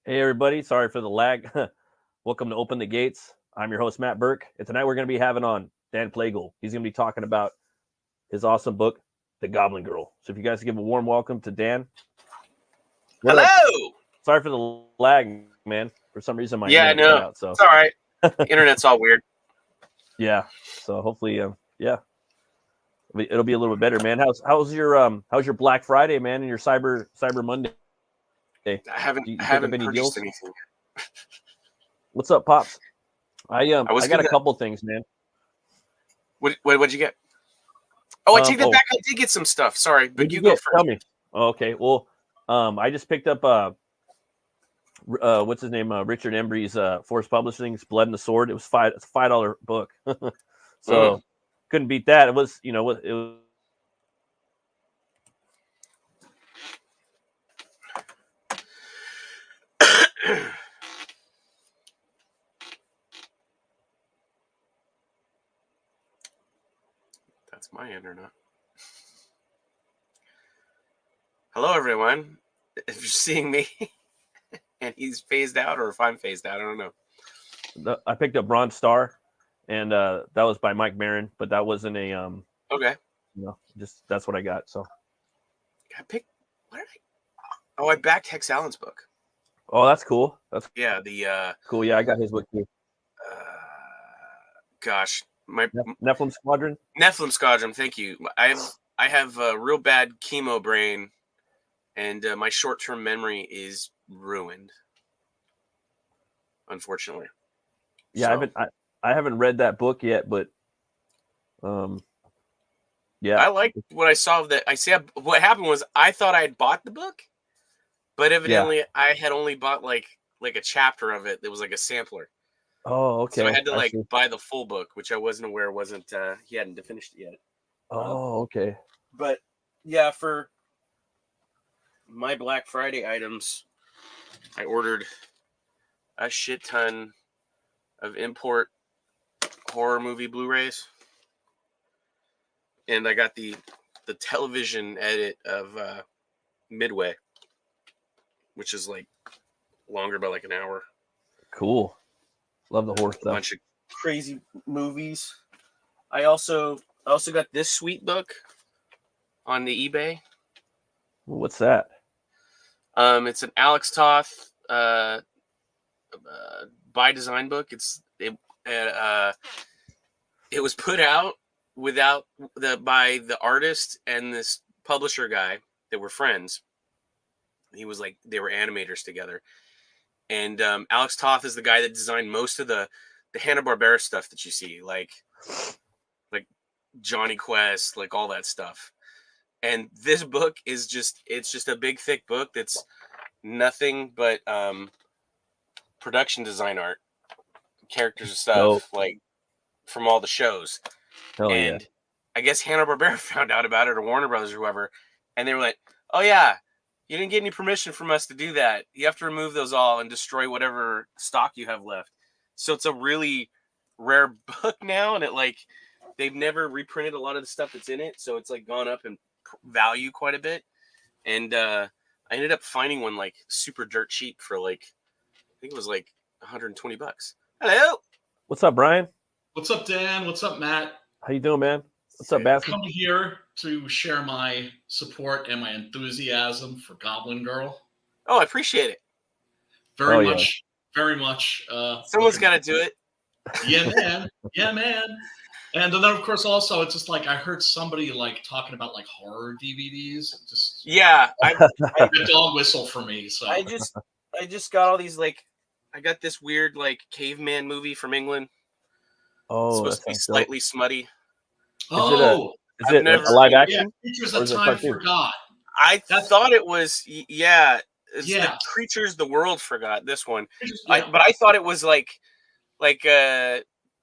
Hey, everybody. Sorry for the lag. Welcome to Open the Gates. I'm your host, Matt Burke. And tonight we're going to be having on Dan Plagle. He's going to be talking about his awesome book, The Goblin Girl. So if you guys give a warm welcome to Dan. Hello! Sorry for the lag, man. For some reason, my internet cut out. So. It's all right. Internet's all weird. Yeah. So hopefully, it'll be a little bit better, man. How's your Black Friday, man, and your Cyber Monday? I haven't purchased deals? Anything. What's up, Pops? I got a couple things, man. What'd you get? Oh, I take that back. I did get some stuff. Sorry, but you go first. Tell me. Oh, okay. Well, I just picked up what's his name? Richard Embry's Forest Publishing's Blood and the Sword. It's a $5 book. So couldn't beat that. It was, it was. That's my internet. Hello, everyone. If you're seeing me and he's phased out, or if I'm phased out, I don't know. I picked up Bronze Star, and that was by Mike Maron, but that wasn't a okay. Just that's what I got. So I picked. What did I? Oh, I backed Hex Allen's book. Oh, that's cool. That's cool. Yeah, I got his book too. Gosh, my Nephilim Squadron. Nephilim Squadron. Thank you. I have a real bad chemo brain, and my short-term memory is ruined. Unfortunately. Yeah, so. I haven't read that book yet, but yeah, I liked what I saw of that. What happened was I thought I had bought the book, but evidently I had only bought like a chapter of it. That was like a sampler. Oh, okay. So I had to buy the full book, which I wasn't aware wasn't he hadn't finished it yet. Oh, okay. But yeah, for my Black Friday items, I ordered a shit ton of import horror movie Blu-rays, and I got the television edit of Midway, which is like longer by like an hour. Cool. Love the horror stuff. A bunch of crazy movies. I also got this sweet book on the eBay. What's that? It's an Alex Toth by design book. It was put out by the artist and this publisher guy that were friends. He was like, they were animators together. And Alex Toth is the guy that designed most of the Hanna-Barbera stuff that you see, like Johnny Quest, like all that stuff. And this book is just a big, thick book that's nothing but production design art, characters and stuff, like from all the shows. And I guess Hanna-Barbera found out about it, or Warner Brothers or whoever, and they were like, oh yeah, you didn't get any permission from us to do that. You have to remove those all and destroy whatever stock you have left. So it's a really rare book now, and they've never reprinted a lot of the stuff that's in it, so it's like gone up in value quite a bit. And I ended up finding one like super dirt cheap for like, I think it was like $120. Hello. What's up, Brian? What's up, Dan? What's up, Matt? How you doing, man? What's up, Bassett? I'm coming here to share my support and my enthusiasm for Goblin Girl. Oh, I appreciate it. Very much. Someone's got to do it. Yeah, man. Yeah, man. And then, of course, also, it's just like I heard somebody like talking about like horror DVDs. Just a dog whistle for me. So I just got all these I got this weird caveman movie from England. Oh, it's supposed to be slightly smutty. Oh, is it a live action? Yeah, Creatures of Time Forgot. I thought it was the Creatures the World Forgot. This one, but I thought it was like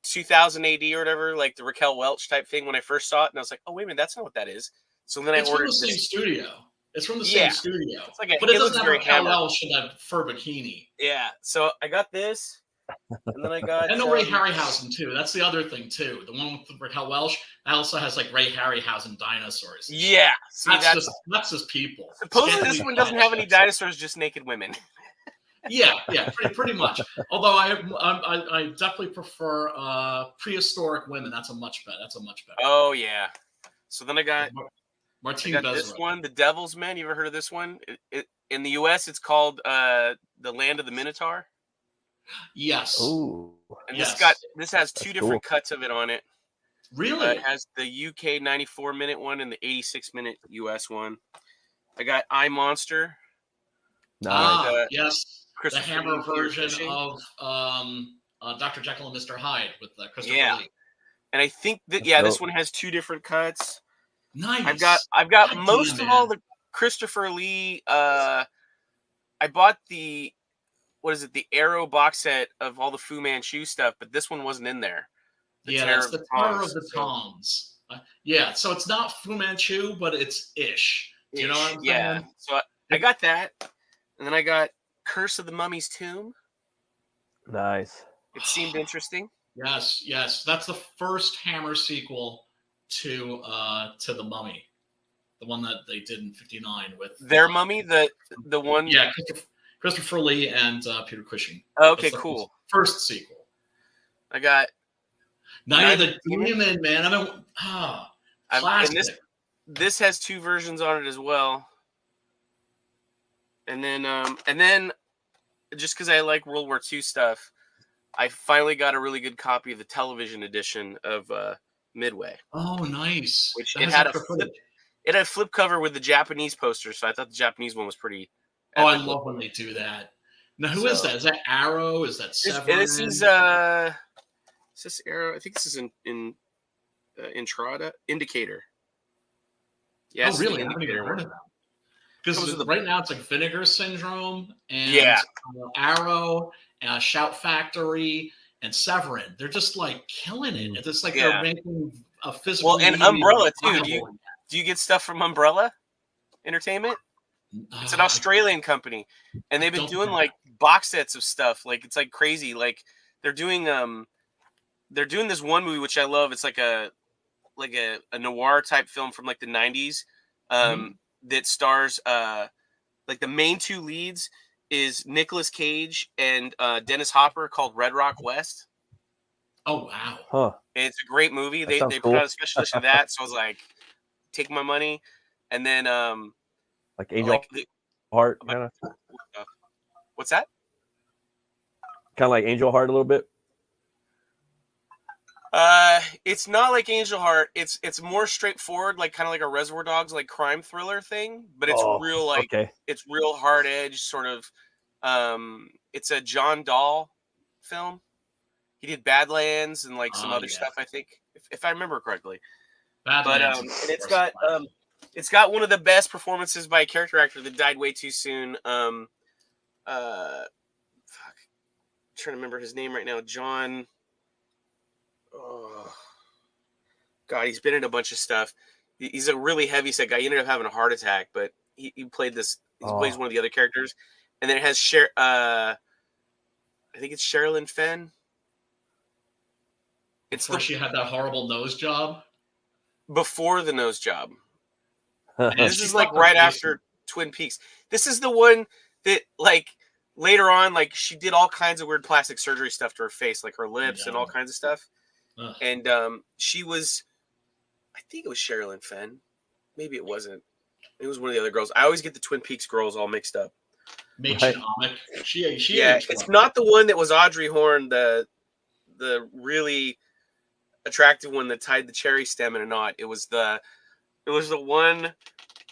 2000 AD or whatever, like the Raquel Welch type thing when I first saw it, and I was like, oh wait a minute, that's not what that is. So then I ordered. It's from the same studio. It's from the same studio. It's like but it doesn't have Raquel Welch in that fur bikini. Yeah. So I got this. And then I got and Ray Harryhausen too. That's the other thing too. The one with Raquel Welch also has like Ray Harryhausen dinosaurs. Yeah, that's just people. Supposedly this one doesn't have any dinosaurs, just naked women. Yeah, pretty much. Although I definitely prefer prehistoric women. That's a much better. Oh yeah. So then I got Martine this one, The Devil's Men. You ever heard of this one? In the U.S., it's called The Land of the Minotaur. Yes. Ooh. And this has two different cuts of it on it. Really? It has the UK 94-minute one and the 86-minute US one. I got I Monster. Nice. Yes. The Hammer version of Dr. Jekyll and Mr. Hyde with Christopher Lee. And I think that this one has two different cuts. Nice. I've got most of all the Christopher Lee. I bought the Arrow box set of all the Fu Manchu stuff, but this one wasn't in there. That's the Terror of the Tongs. So it's not Fu Manchu, but it's ish. Do you know what I'm saying? So I got that, and then I got Curse of the Mummy's Tomb. Nice. It seemed interesting. Yes. That's the first Hammer sequel to the Mummy, the one that they did in '59 with their Mummy, the one. Yeah, Christopher Lee and Peter Cushing. Okay, cool. First sequel. I got Night of the Demon, man. Classic. This has two versions on it as well. And then just because I like World War II stuff, I finally got a really good copy of the television edition of Midway. Oh, nice. Which it had a flip cover with the Japanese poster, so I thought the Japanese one was pretty. Oh, I love when they do that. Now, who is that? Is that Arrow? Is that Severin? This is Arrow? I think this is in Intrada Indicator. Yeah, oh, really? I haven't even heard of that. Because right now it's like Vinegar Syndrome and Arrow, Shout Factory, and Severin. They're just like killing it. It's just like they're making a physical. Well, and Umbrella too. Do you get stuff from Umbrella Entertainment? It's an Australian company, and they've been doing like box sets of stuff. Like it's like crazy. Like they're doing this one movie which I love. It's like a noir type film from like the 90s. That stars like the main two leads is Nicolas Cage and Dennis Hopper, called Red Rock West. Oh wow! Huh. And it's a great movie. They cool. put out a special edition of that, so I was like, take my money. And then like Angel Heart kind of. What's that? Kind of like Angel Heart a little bit. It's not like Angel Heart. It's more straightforward, like kind of like a Reservoir Dogs like crime thriller thing, but it's it's real hard edge sort of. It's a John Dahl film. He did Badlands and like some other stuff, I think, if I remember correctly. Badlands, and it's got one of the best performances by a character actor that died way too soon. I'm trying to remember his name right now. John. Oh, God, he's been in a bunch of stuff. He's a really heavy set guy. He ended up having a heart attack, but he played this. He plays one of the other characters, and then it has I think it's Sherilyn Fenn. Before she had that horrible nose job. Before the nose job. This is like right after Twin Peaks. This is the one that like later on, like she did all kinds of weird plastic surgery stuff to her face, like her lips and all kinds of stuff. And she was, I think it was Sherilyn Fenn. Maybe it wasn't. It was one of the other girls. I always get the Twin Peaks girls all mixed up. It's not the one that was Audrey Horne, the really attractive one that tied the cherry stem in a knot. It was the one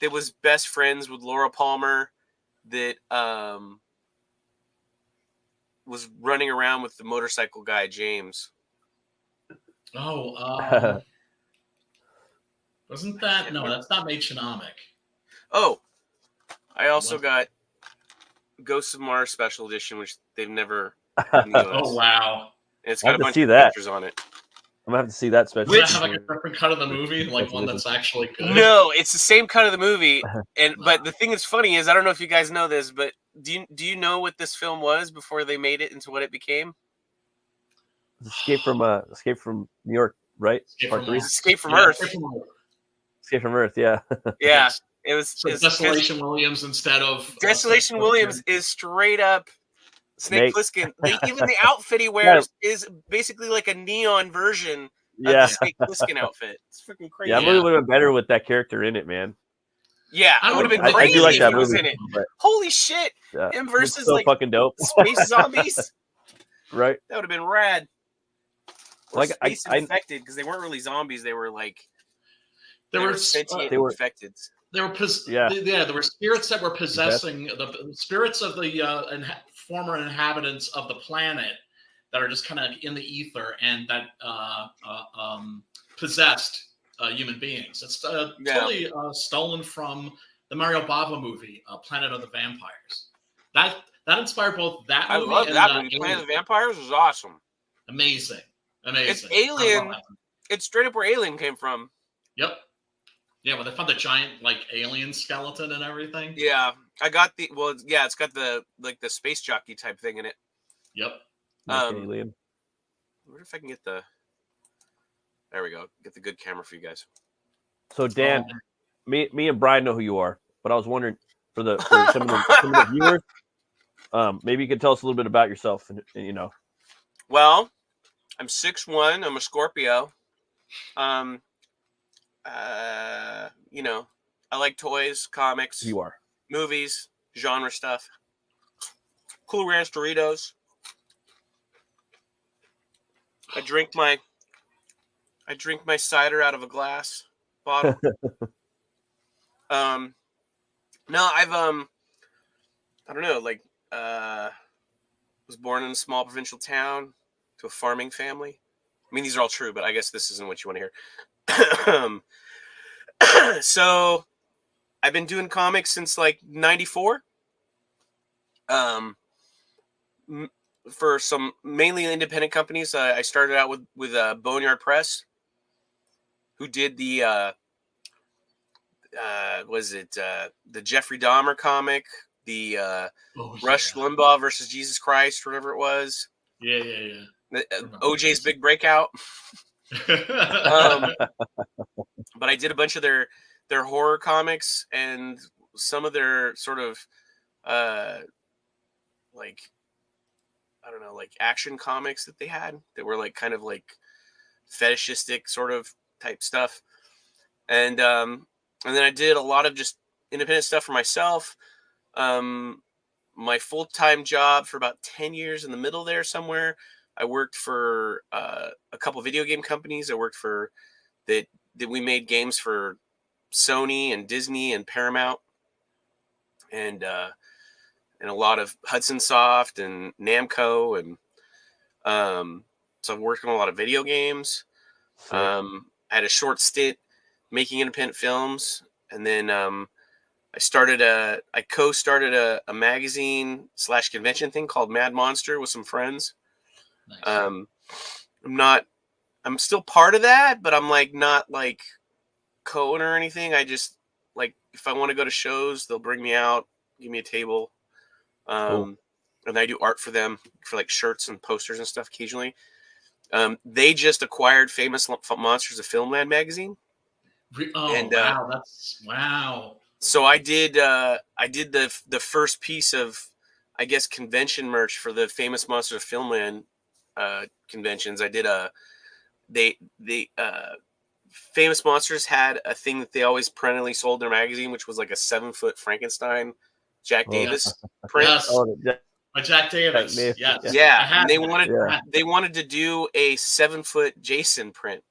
that was best friends with Laura Palmer that was running around with the motorcycle guy James. Oh, wasn't that? No, that's not Machonomic. Oh, I also got Ghosts of Mars Special Edition, which they've never. Oh wow! And it's got a bunch of pictures on it. I'm gonna have to see that special. Does that have like a different cut of the movie, like one that's actually good? No, it's the same cut of the movie. But the thing that's funny is, I don't know if you guys know this, but do you know what this film was before they made it into what it became? Escape from New York, right? Escape from Earth. Escape from Earth, yeah. Yeah, it was Desolation Williams instead of Desolation Williams is straight up Snake Plissken. Even the outfit he wears is basically like a neon version of the Snake Plissken outfit. It's freaking crazy. Yeah, that movie would have been better with that character in it, man. Yeah, it would have been crazy if he was in it. Holy shit! Him versus like fucking dope. space zombies. Right. That would have been rad. Or like space infected, because they weren't really zombies. They were like they were sentient infected. There were spirits that were possessing the spirits of the former inhabitants of the planet that are just kind of in the ether and that possessed human beings. It's totally stolen from the Mario Bava movie, Planet of the Vampires. That inspired both that movie I love and that movie. Planet of the Vampires was awesome. Amazing. It's Alien. It's straight up where Alien came from. Yep. Yeah, when they found the giant like alien skeleton and everything. Yeah, I got the it's got the the space jockey type thing in it. Yep. Alien. I wonder if I can get the. There we go. Get the good camera for you guys. So Dan, me and Brian know who you are, but I was wondering for some of the viewers, maybe you could tell us a little bit about yourself, and you know. Well, I'm 6'1". I'm a Scorpio. You know, I like toys, comics. You are. Movies, genre stuff. Cool Ranch Doritos. I drink my cider out of a glass bottle. No, I've I don't know, like was born in a small provincial town to a farming family. I mean, these are all true, but I guess this isn't what you want to hear. So I've been doing comics since like 94. For some mainly independent companies. I started out with Boneyard Press, who did the the Jeffrey Dahmer comic, the Rush Limbaugh versus Jesus Christ, whatever it was. Yeah. OJ's big breakout. But I did a bunch of their horror comics and some of their sort of like, I don't know, like action comics that they had that were like kind of like fetishistic sort of type stuff. And then I did a lot of just independent stuff for myself. My full-time job for about 10 years in the middle there somewhere, I worked for a couple video game companies. I worked for that we made games for Sony and Disney and Paramount and a lot of Hudson Soft and Namco, and so I've worked on a lot of video games. I had a short stint making independent films, and then I co-started a magazine / convention thing called Mad Monster with some friends. Nice. I'm still part of that, but I'm like not like co-owner or anything. I just like, if I want to go to shows, they'll bring me out, give me a table. Cool. And I do art for them for like shirts and posters and stuff occasionally. They just acquired Famous Monsters of Filmland magazine. Wow. So I did the first piece of, I guess, convention merch for the Famous Monsters of Filmland conventions. I did Famous Monsters had a thing that they always perennially sold in their magazine, which was like a 7-foot Frankenstein Jack Davis print. Yes. Jack Davis. Yes. Yeah. And they wanted to do a 7-foot Jason print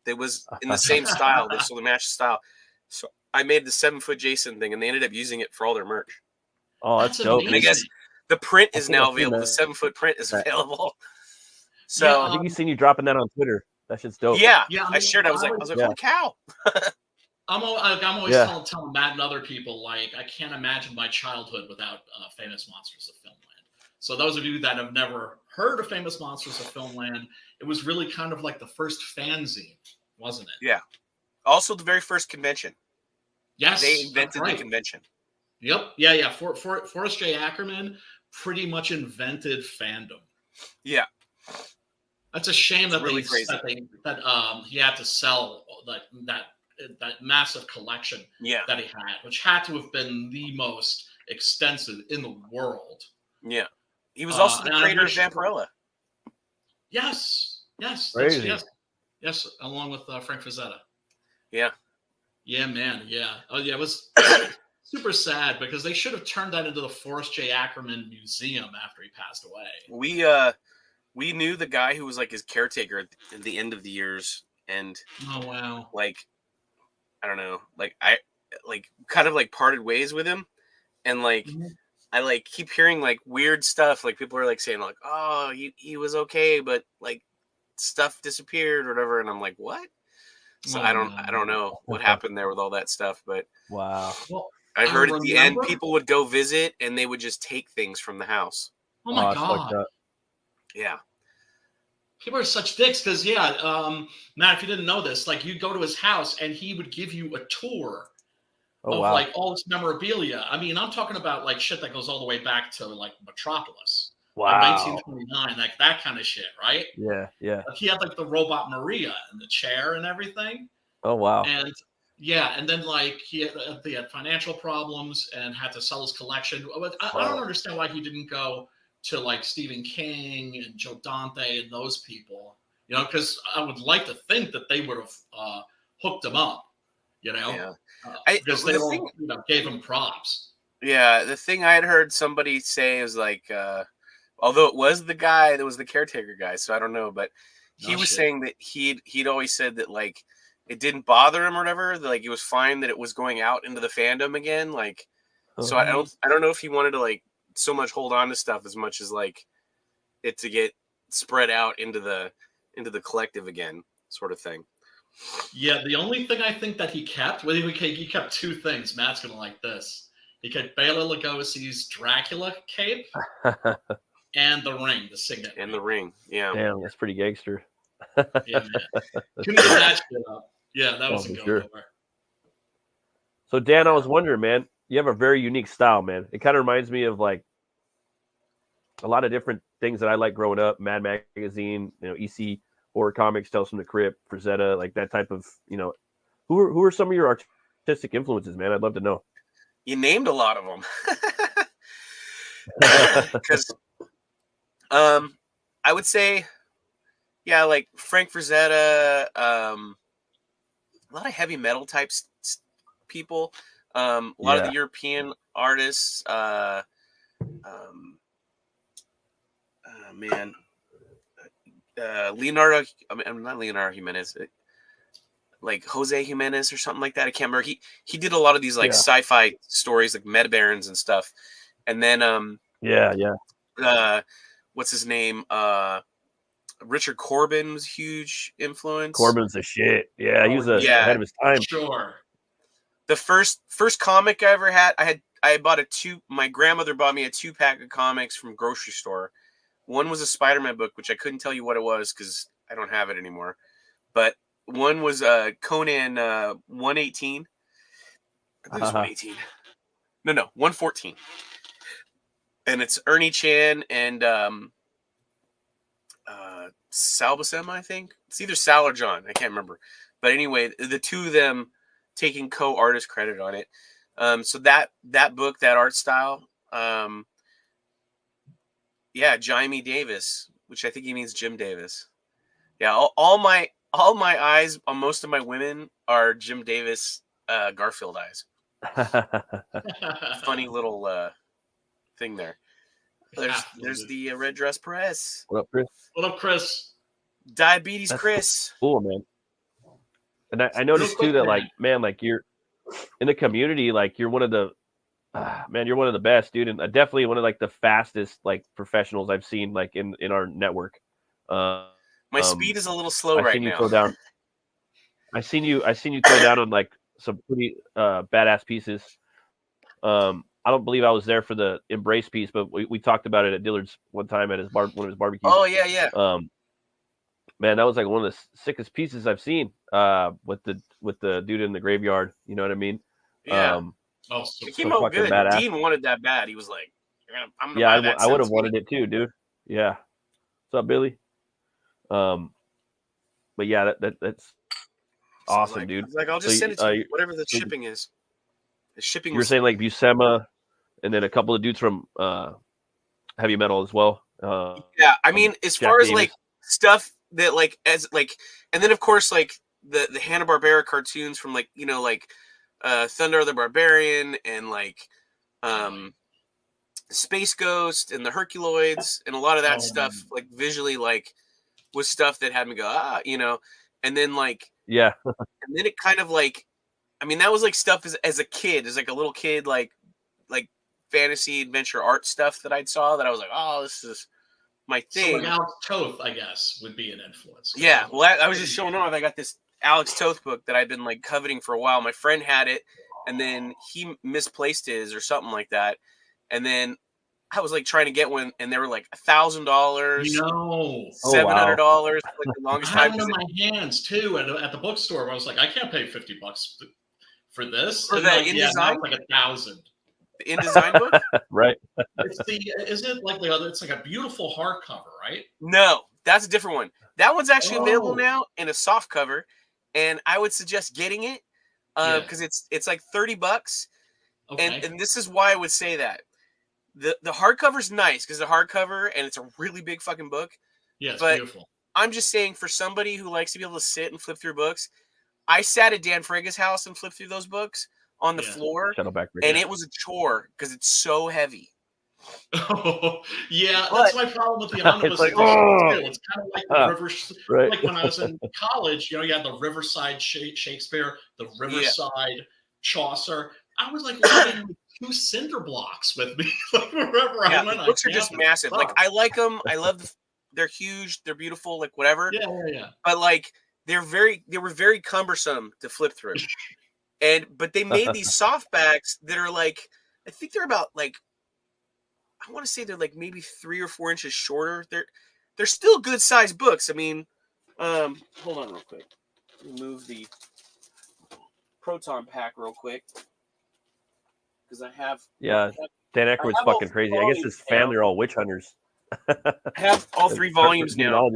that was in the same style. So they matched style. So I made the 7-foot Jason thing, and they ended up using it for all their merch. Oh, that's dope. And I guess the print is now available. The 7-foot print is available. So I think you've seen you dropping that on Twitter. That shit's dope. Yeah. I shared. I was like, holy cow. I'm always telling Matt and other people, like, I can't imagine my childhood without Famous Monsters of Filmland. So those of you that have never heard of Famous Monsters of Filmland, it was really kind of like the first fanzine, wasn't it? Yeah. Also the very first convention. Yes. They invented the convention. Yep. Yeah. Forrest J. Ackerman pretty much invented fandom. Yeah. That's a shame that really he had to sell that massive collection that he had, which had to have been the most extensive in the world. Yeah. He was also the creator of Vampirella. Yes, along with Frank Frazetta. Yeah. Yeah, man. Yeah. Oh, yeah. It was super sad because they should have turned that into the Forrest J. Ackerman Museum after he passed away. We knew the guy who was like his caretaker at the end of the years, and oh wow, like I don't know, like I kind of like parted ways with him, and like I like keep hearing like weird stuff, like people are like saying like, oh, he was okay, but like stuff disappeared or whatever, and I'm like, what? So I don't know what happened there with all that stuff, but wow. Well, I heard at the end people would go visit and they would just take things from the house. Oh my god. Yeah. People are such dicks because Matt, if you didn't know this, like you'd go to his house and he would give you a tour of like all this memorabilia. I mean, I'm talking about like shit that goes all the way back to like Metropolis. Wow. Like 1929, like that kind of shit, right? Yeah. Like he had like the robot Maria and the chair and everything. Oh wow. And then like he had financial problems and had to sell his collection. I don't understand why he didn't go to like Stephen King and Joe Dante and those people, you know, because I would like to think that they would have hooked him up, you know, because they all gave him props. Yeah, the thing I had heard somebody say is like, although it was the guy that was the caretaker guy, so I don't know, but he was saying that he'd always said that like it didn't bother him or whatever, that, like it was fine that it was going out into the fandom again, like. So I don't know if he wanted to like so much hold on to stuff as much as like it to get spread out into the collective again, sort of thing. Yeah, the only thing I think that he kept, he kept two things. Matt's gonna like this. He kept Bela Lugosi's Dracula cape and the ring, the signet. And the ring, yeah. Damn, that's pretty gangster. Yeah, man. Couldn't get that shit up. Yeah, that was a go nowhere. So Dan, I was wondering, man, you have a very unique style, man. It kind of reminds me of like a lot of different things that I like growing up. Mad Magazine, you know, EC horror comics, Tales from the Crypt, Frazetta, like that type of, you know. Who are some of your artistic influences, man? I'd love to know. You named a lot of them. Because I would say, yeah, like Frank Frazetta, a lot of heavy metal types people, a lot of the European artists, Leonardo, I'm not Leonardo Jimenez, like Jose Jimenez or something like that. I can't remember. He did a lot of these like sci-fi stories, like Meta Barons and stuff. And then what's his name? Richard Corbin was a huge influence. Corbin's a shit. Yeah, he was ahead of his time. Sure. The first comic I ever had, I bought my grandmother bought me a 2-pack of comics from grocery store. One was a Spider-Man book, which I couldn't tell you what it was because I don't have it anymore. But one was Conan 118. I think it was 118. No, 114. And it's Ernie Chan and Sal Buscema, I think. It's either Sal or John. I can't remember. But anyway, the two of them taking co-artist credit on it. So that book, that art style, Jaime Davis, which I think he means Jim Davis. Yeah, all my eyes on most of my women are Jim Davis Garfield eyes. Funny little thing there. There's the Red Dress Press. What up, Chris? What up, Chris? Diabetes Chris. Cool, man. And I noticed too that like, man, like you're in the community, like you're one of the you're one of the best, dude, and definitely one of like the fastest like professionals I've seen like in our network. My speed is a little slow right now. I seen you throw down on like some pretty badass pieces. I don't believe I was there for the Embrace piece, but we talked about it at Dillard's one time at one of his barbecues. Oh yeah. Man, that was like one of the sickest pieces I've seen. With the dude in the graveyard, you know what I mean? Yeah. It came out good. Badass. Dean wanted that bad. He was like, "I'm gonna buy that." I would have wanted it too, dude. Yeah. What's up, Billy? But yeah, that's awesome, dude. I was like, I'll just send it to you, whatever the shipping is. The shipping. You're saying like Buscema, and then a couple of dudes from heavy metal as well. Yeah, I mean, as Jack far as Davis. like stuff that like as like, and then of course like the Hanna-Barbera cartoons from like like Thunder the Barbarian and like Space Ghost and the Herculoids and a lot of that stuff like visually like was stuff that had me go and then like yeah, and then it kind of like, I mean, that was like stuff as a kid, as like a little kid, like fantasy adventure art stuff that I saw that I was like, oh, this is my thing. So like Alex Toth, I guess, would be an influence. Yeah, well, I was just showing off. I got this Alex Toth book that I've been like coveting for a while. My friend had it, and then he misplaced his or something like that, and then I was like trying to get one, and they were like $1,000, $700, like the longest time. I had them in my hands too at the bookstore. Where I was like, I can't pay $50 for this. For that InDesign, like 1,000. The InDesign book, right? Is it like the other? It's like a beautiful hardcover, right? No, that's a different one. That one's actually available now in a soft cover, and I would suggest getting it because it's like $30. Okay. And this is why I would say that the hardcover's nice because the hardcover and it's a really big fucking book. Yeah, it's beautiful. I'm just saying for somebody who likes to be able to sit and flip through books, I sat at Dan Friga's house and flipped through those books on the floor, and it was a chore because it's so heavy. Oh, yeah, that's my problem with the omnibus edition too. It's kind of like the River, like when I was in college. You had the Riverside Shakespeare, the Riverside Chaucer. I was like loading 2 cinder blocks with me wherever I went. The books are just massive. Like I like them. I love. They're huge. They're beautiful. Like whatever. Yeah. But like they were very cumbersome to flip through. But they made these softbacks that are like, I think they're about like, I want to say they're like maybe 3 or 4 inches shorter. They're still good sized books. I mean, hold on real quick. Let me move the Proton pack real quick because I have. Yeah, Dan Aykroyd's fucking crazy. I guess his family are all witch hunters. I have all 3 volumes now.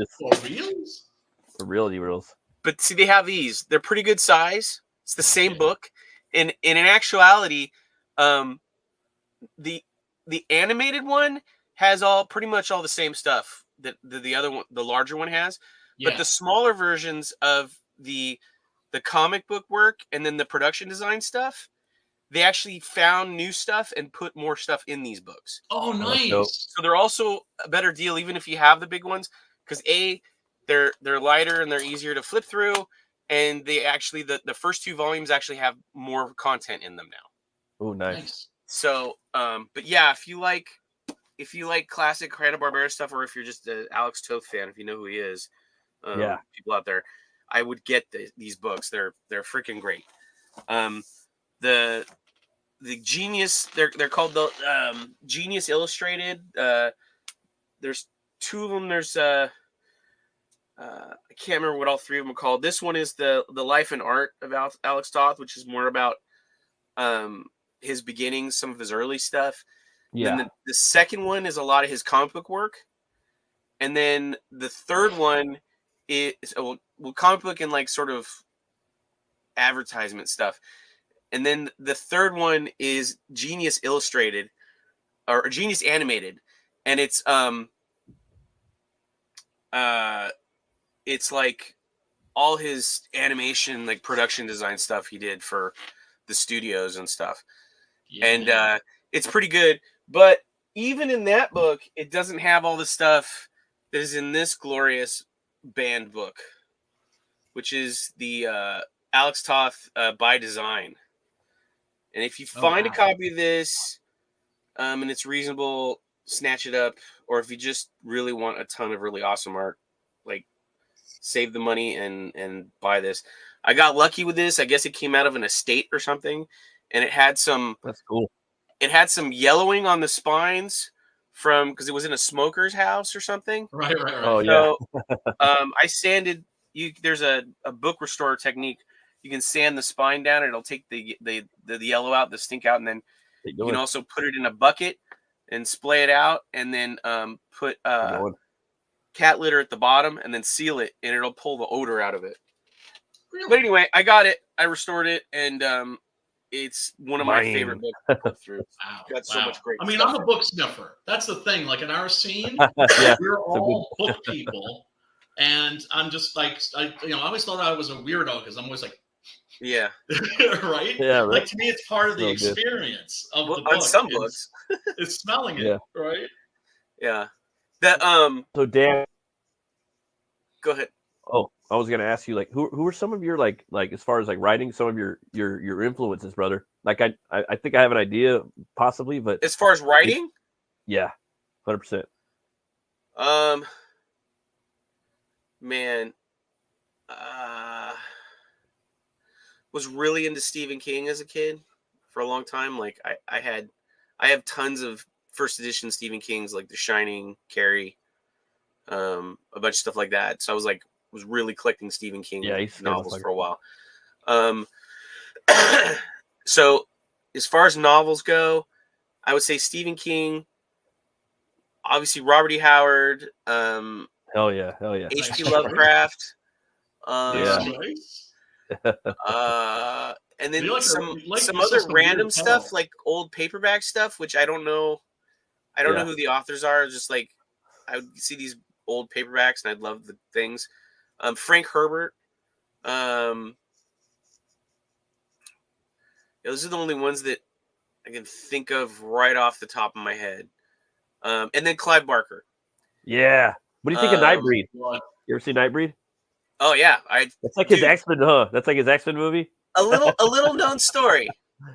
For reals. But see, they have these. They're pretty good size. It's the same book, and in actuality, the animated one has pretty much all the same stuff that the other one, the larger one, has. Yeah. But the smaller versions of the comic book work and then the production design stuff, they actually found new stuff and put more stuff in these books. Oh, nice! So they're also a better deal, even if you have the big ones, because they're lighter and they're easier to flip through. And they actually, the first 2 volumes actually have more content in them now. Oh, nice. So, but yeah, if you like classic Hanna-Barbera stuff, or if you're just an Alex Toth fan, if you know who he is, people out there, I would get these books. They're freaking great. The Genius, they're called the Genius Illustrated. There's 2 of them. There's I can't remember what all 3 of them are called. This one is the life and art of Alex Toth, which is more about his beginnings, some of his early stuff. Yeah. Then the second one is a lot of his comic book work, and then the third one is comic book and like sort of advertisement stuff, and then the third one is Genius Illustrated or Genius Animated, and it's like all his animation, like production design stuff he did for the studios and stuff. Yeah. And it's pretty good. But even in that book, it doesn't have all the stuff that is in this glorious band book, which is the Alex Toth by Design. And if you find a copy of this and it's reasonable, snatch it up. Or if you just really want a ton of really awesome art, like save the money and buy this. I got lucky with this. I guess it came out of an estate or something, and it had some. That's cool. It had some yellowing on the spines because it was in a smoker's house or something. Right. Oh yeah. So, I sanded. There's a book restore technique. You can sand the spine down, and it'll take the yellow out, the stink out, and then you can also put it in a bucket and splay it out, and then put cat litter at the bottom, and then seal it, and it'll pull the odor out of it. Really? But anyway, I got it. I restored it, and it's one of my favorite books to flip through. Wow. Got so much great I mean, stuff. I'm a book sniffer. That's the thing. Like in our scene, we're all book people. And I'm just like, I always thought I was a weirdo because I'm always like, yeah. right? Yeah, right. Like to me, it's part of the experience of the book. On some books. It's smelling it, right? Yeah. That So Dan, go ahead. Oh, I was gonna ask you, like, who are some of your like as far as like writing, some of your influences, brother? Like I think I have an idea, possibly, but as far as writing, yeah, 100%. Man, was really into Stephen King as a kid for a long time. Like I have tons of first edition Stephen King's, like The Shining, Carrie, a bunch of stuff like that. So I was really collecting Stephen King novels for a while. So as far as novels go, I would say Stephen King, obviously Robert E. Howard, Hell yeah. H.P. Lovecraft, and then some other random stuff, like old paperback stuff, which I don't know who the authors are. Just like I would see these old paperbacks and I'd love the things. Frank Herbert. Those are the only ones that I can think of right off the top of my head. And then Clive Barker. Yeah. What do you think of Nightbreed? You ever see Nightbreed? Oh yeah, That's like his X-Men, huh? That's like his X-Men movie. A little known story.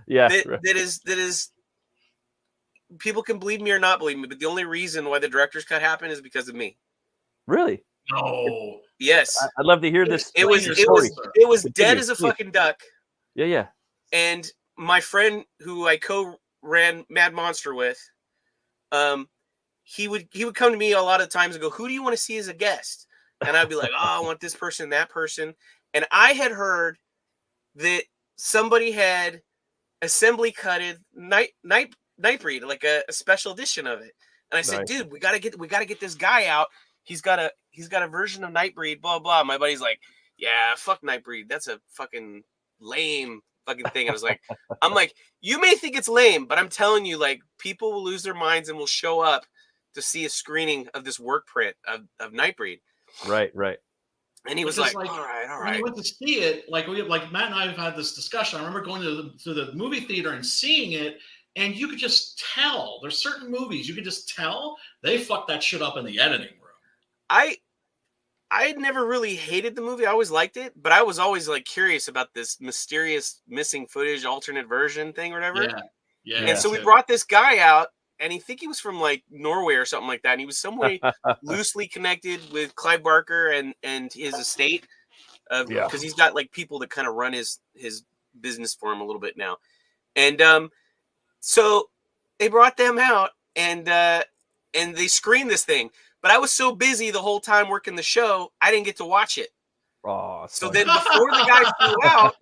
Yeah. That is. People can believe me or not believe me, but the only reason why the director's cut happened is because of me. Really? No. Yes. I'd love to hear this. It was dead as a fucking duck. Yeah. And my friend who I co-ran Mad Monster with, he would come to me a lot of times and go, "Who do you want to see as a guest?" And I'd be like, "Oh, I want this person, that person." And I had heard that somebody had assembly cutted Nightbreed, like a special edition of it. And I said, "Dude, we gotta get this guy out. He's got a version of Nightbreed, blah blah." My buddy's like, "Yeah, fuck Nightbreed. That's a fucking lame fucking thing." And I'm like, "You may think it's lame, but I'm telling you, like, people will lose their minds and will show up to see a screening of this work print of Nightbreed." Right. And he was like, "All right." When you went to see it, like Matt and I have had this discussion. I remember going to the movie theater and seeing it, and you could just tell. There's certain movies you could just tell they fucked that shit up in the editing room. I never really hated the movie. I always liked it, but I was always like curious about this mysterious missing footage, alternate version thing or whatever. Yeah. And so we brought this guy out, and he think he was from like Norway or something like that. And he was some way loosely connected with Clive Barker and his estate, because he's got like people that kind of run his business for him a little bit now. And so they brought them out, and they screened this thing. But I was so busy the whole time working the show, I didn't get to watch it. Oh, so then before the guy flew out,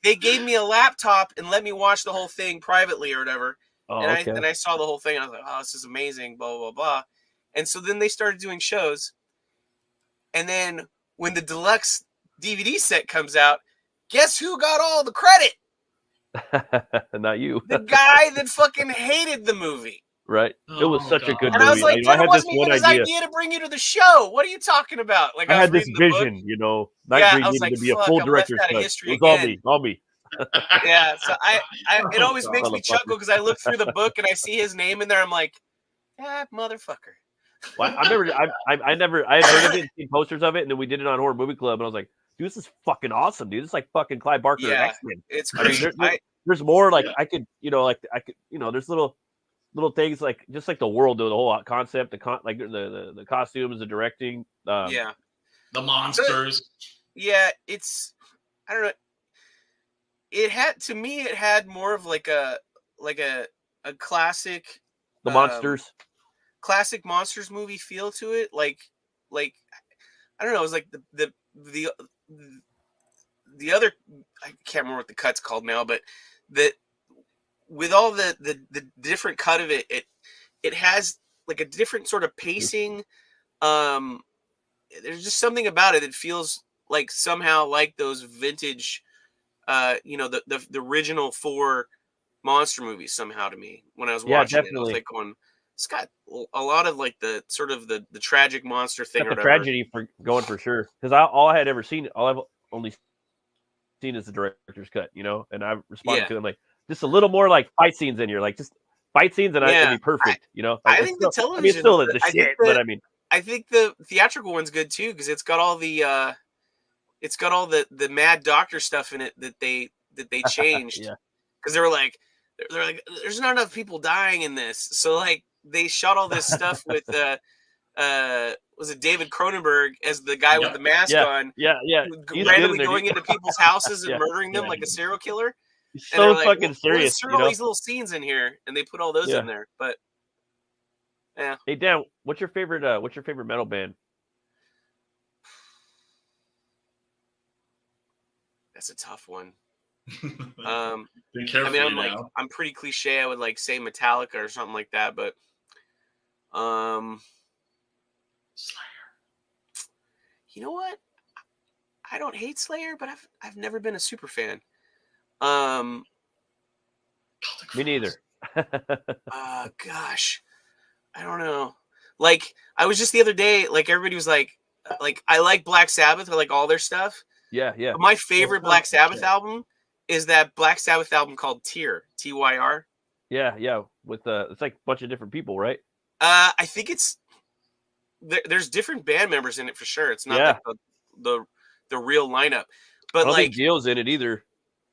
they gave me a laptop and let me watch the whole thing privately or whatever. And I saw the whole thing. I was like, "Oh, this is amazing, blah, blah, blah." And so then they started doing shows. And then when the deluxe DVD set comes out, guess who got all the credit? Not you. The guy that fucking hated the movie. Right. It was such a good movie. And I was like, I had this one idea to bring you to the show. What are you talking about? Like, I had this vision, Nightbreed needed to be a full director's cut. It was all me. Yeah. So it always makes me chuckle because I look through the book and I see his name in there. I'm like, motherfucker. Well, I had heard of it and seen posters of it, and then we did it on Horror Movie Club, and I was like, dude, this is fucking awesome, dude. This is like fucking Clive Barker X-Men. It's crazy. I mean, there's more like I could, there's little things like just like the world, the whole concept, the costumes, the directing, the monsters. It's, I don't know. It had more of like a classic, the monsters, classic monsters movie feel to it. Like I don't know. It was like the other, I can't remember what the cut's called now, but with all the different cut of it has like a different sort of pacing. There's just something about it that feels like somehow like those vintage the original 4 monster movies somehow to me when I was watching it. I was like going, it's got a lot of like the sort of the tragic monster thing. Got the tragedy for going for sure. Because all I had ever seen, all I've only seen is the director's cut, and I responded to it like just a little more like fight scenes in here, like just fight scenes, and it'd be perfect, Like, I think the television, it's still the shit, but I mean, I think the theatrical one's good too because it's got all the Mad Doctor stuff in it that they changed. Because they were like, there's not enough people dying in this, so like they shot all this stuff with was it David Cronenberg as the guy with the mask on? Yeah. Randomly going into people's houses and murdering them like a serial killer. He's so fucking serious. Insert all these little scenes in here, and they put all those in there. But yeah. Hey Dan, what's your favorite metal band? That's a tough one. Be careful. I mean, I'm pretty cliche. I would like say Metallica or something like that, but Slayer. You know what? I don't hate Slayer, but I've never been a super fan. Me neither. Gosh, I don't know. Like I was just the other day, like everybody was like I like Black Sabbath or like all their stuff. Yeah. But my favorite Black Sabbath album is that Black Sabbath album called Tyr, Tyr. Yeah. With it's like a bunch of different people, right? I think there's different band members in it for sure. It's not like the real lineup. But I don't think Gio's in it either.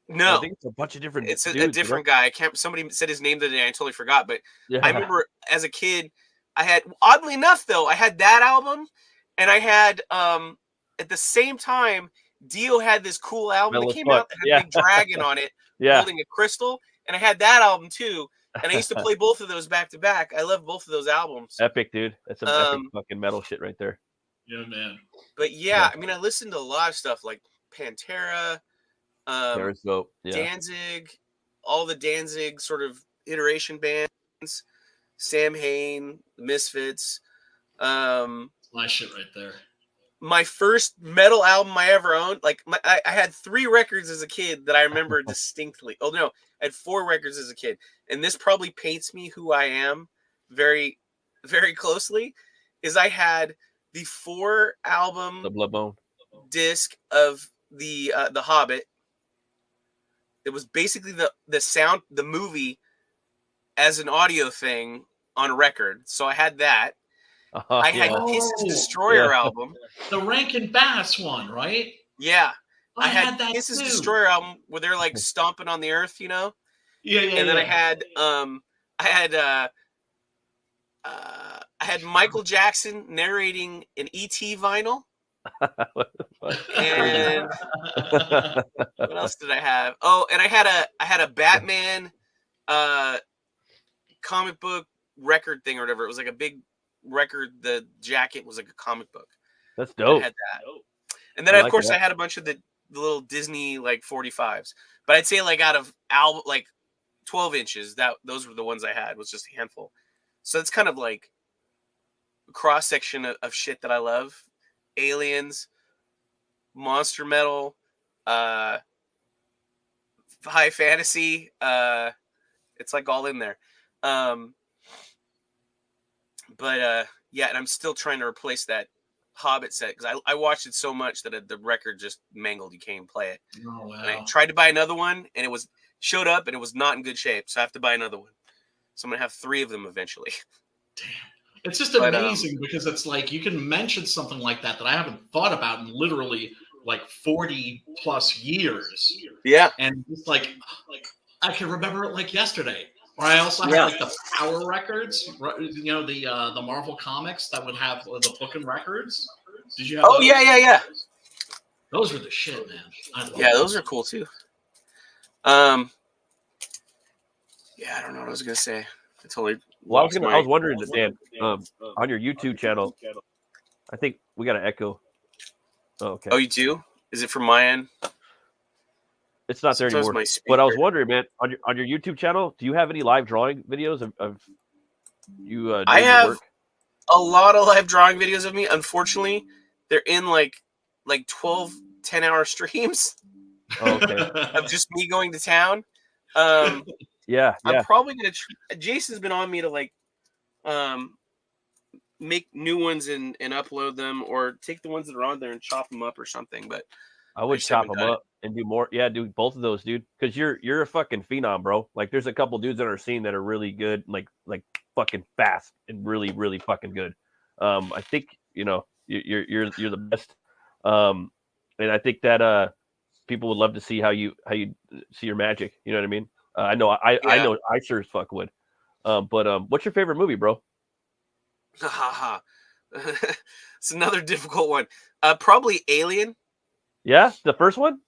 No, I think it's a bunch of different. It's a different guy. Somebody said his name the other day. I totally forgot. But I remember as a kid, I had, oddly enough, though, I had that album, and I had at the same time, Dio had this cool album that came out that had a big dragon on it, holding a crystal, and I had that album too. And I used to play both of those back to back. I love both of those albums. Epic, dude. That's some epic fucking metal shit right there. Yeah, man. But I mean, I listened to a lot of stuff like Pantera. Periscope, Danzig, all the Danzig sort of iteration bands, Sam Hain, Misfits. My shit right there. My first metal album I ever owned, I had 3 records as a kid that I remember distinctly. Oh no, I had 4 records as a kid, and this probably paints me who I am very, very closely. Is I had the 4-album Bloodbone disc of the Hobbit. It was basically the movie as an audio thing on a record. So I had that. I had Kiss's Destroyer album. The Rankin Bass one, right? Yeah. I had that Kiss's too. Destroyer album where they're like stomping on the earth, Yeah. And then I had Michael Jackson narrating an E.T. vinyl. And what else did I have? Oh, and I had a Batman comic book record thing or whatever. It was like a big record. The jacket was like a comic book. That's dope. I had that. And then of course I had a bunch of the little Disney like 45s. But I'd say like out of album like 12 inches, those were the ones I had, was just a handful. So it's kind of like a cross section of shit that I love. Aliens, monster metal, high fantasy. It's like all in there. And I'm still trying to replace that Hobbit set because I watched it so much that the record just mangled. You can't even play it. Oh, wow. And I tried to buy another one, and it showed up, and it was not in good shape. So I have to buy another one. So I'm gonna have 3 of them eventually. Damn. It's just amazing because it's like you can mention something like that I haven't thought about in literally like 40 plus years. Yeah. And it's like I can remember it like yesterday. Or I also had like the Power records, the Marvel comics that would have the booking records. Did you have those? Yeah. Those were the shit, man. Those are cool too. I don't know what I was gonna say. I totally. Well, I was wondering, Dan, on your YouTube channel, I think we got an echo. Oh, okay. Oh, you do? Is it from my end? It's not there anymore. But I was wondering, man, on your YouTube channel, do you have any live drawing videos of you doing I have work? A lot of live drawing videos of me. Unfortunately, they're in like 12 10-hour streams. Oh, okay. Of just me going to town. Yeah. I'm probably gonna. Jason's been on me to like, make new ones and upload them, or take the ones that are on there and chop them up or something. But I would chop them up and do more. Yeah, do both of those, dude. Because you're a fucking phenom, bro. Like, there's a couple dudes on our scene that are really good, like fucking fast and really, really fucking good. I think you're the best. And I think that people would love to see how you see your magic. You know what I mean? I know I sure as fuck would. But what's your favorite movie, bro? It's another difficult one. Probably Alien. Yeah, the first one.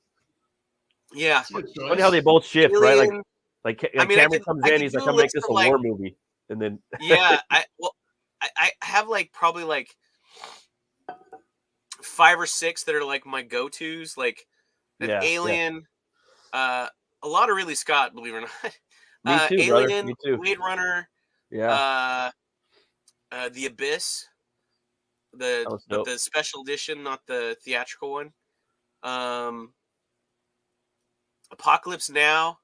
Yeah, funny how they both shift, Alien, right? Like Cameron comes in, he's like, "I'm making this a war movie," and then yeah, I have like probably like 5 or 6 that are like my go-tos. Like Alien, a lot of Ridley Scott, believe it or not. Me too, Alien, brother. Me too. Blade Runner. Yeah. The Abyss, the special edition, not the theatrical one. Apocalypse Now.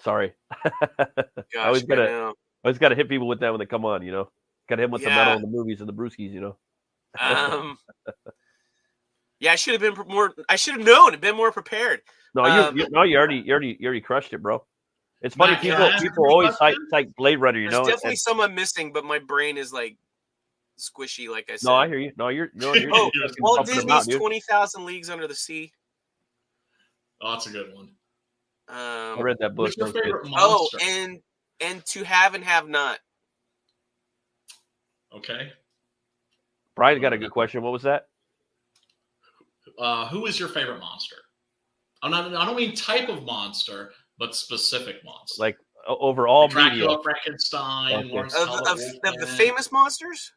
Sorry. Gosh, I always gotta hit people with that when they come on. Gotta hit them with the metal and the movies and the brewskis. Yeah, I should have been more. I should have known and been more prepared. No, you already crushed it, bro. It's funny, people always cite Blade Runner. There's definitely some I'm missing, but my brain is like squishy, like I said. No, I hear you. No, you're Walt Disney's 20,000 Leagues Under the Sea. Oh, that's a good one. I read that book. What's your favorite monster? And To Have and Have Not. Okay. Brian got a good question. What was that? Who is your favorite monster? I don't mean type of monster, but specific monster. Like overall like Dracula, Frankenstein, of the famous monsters?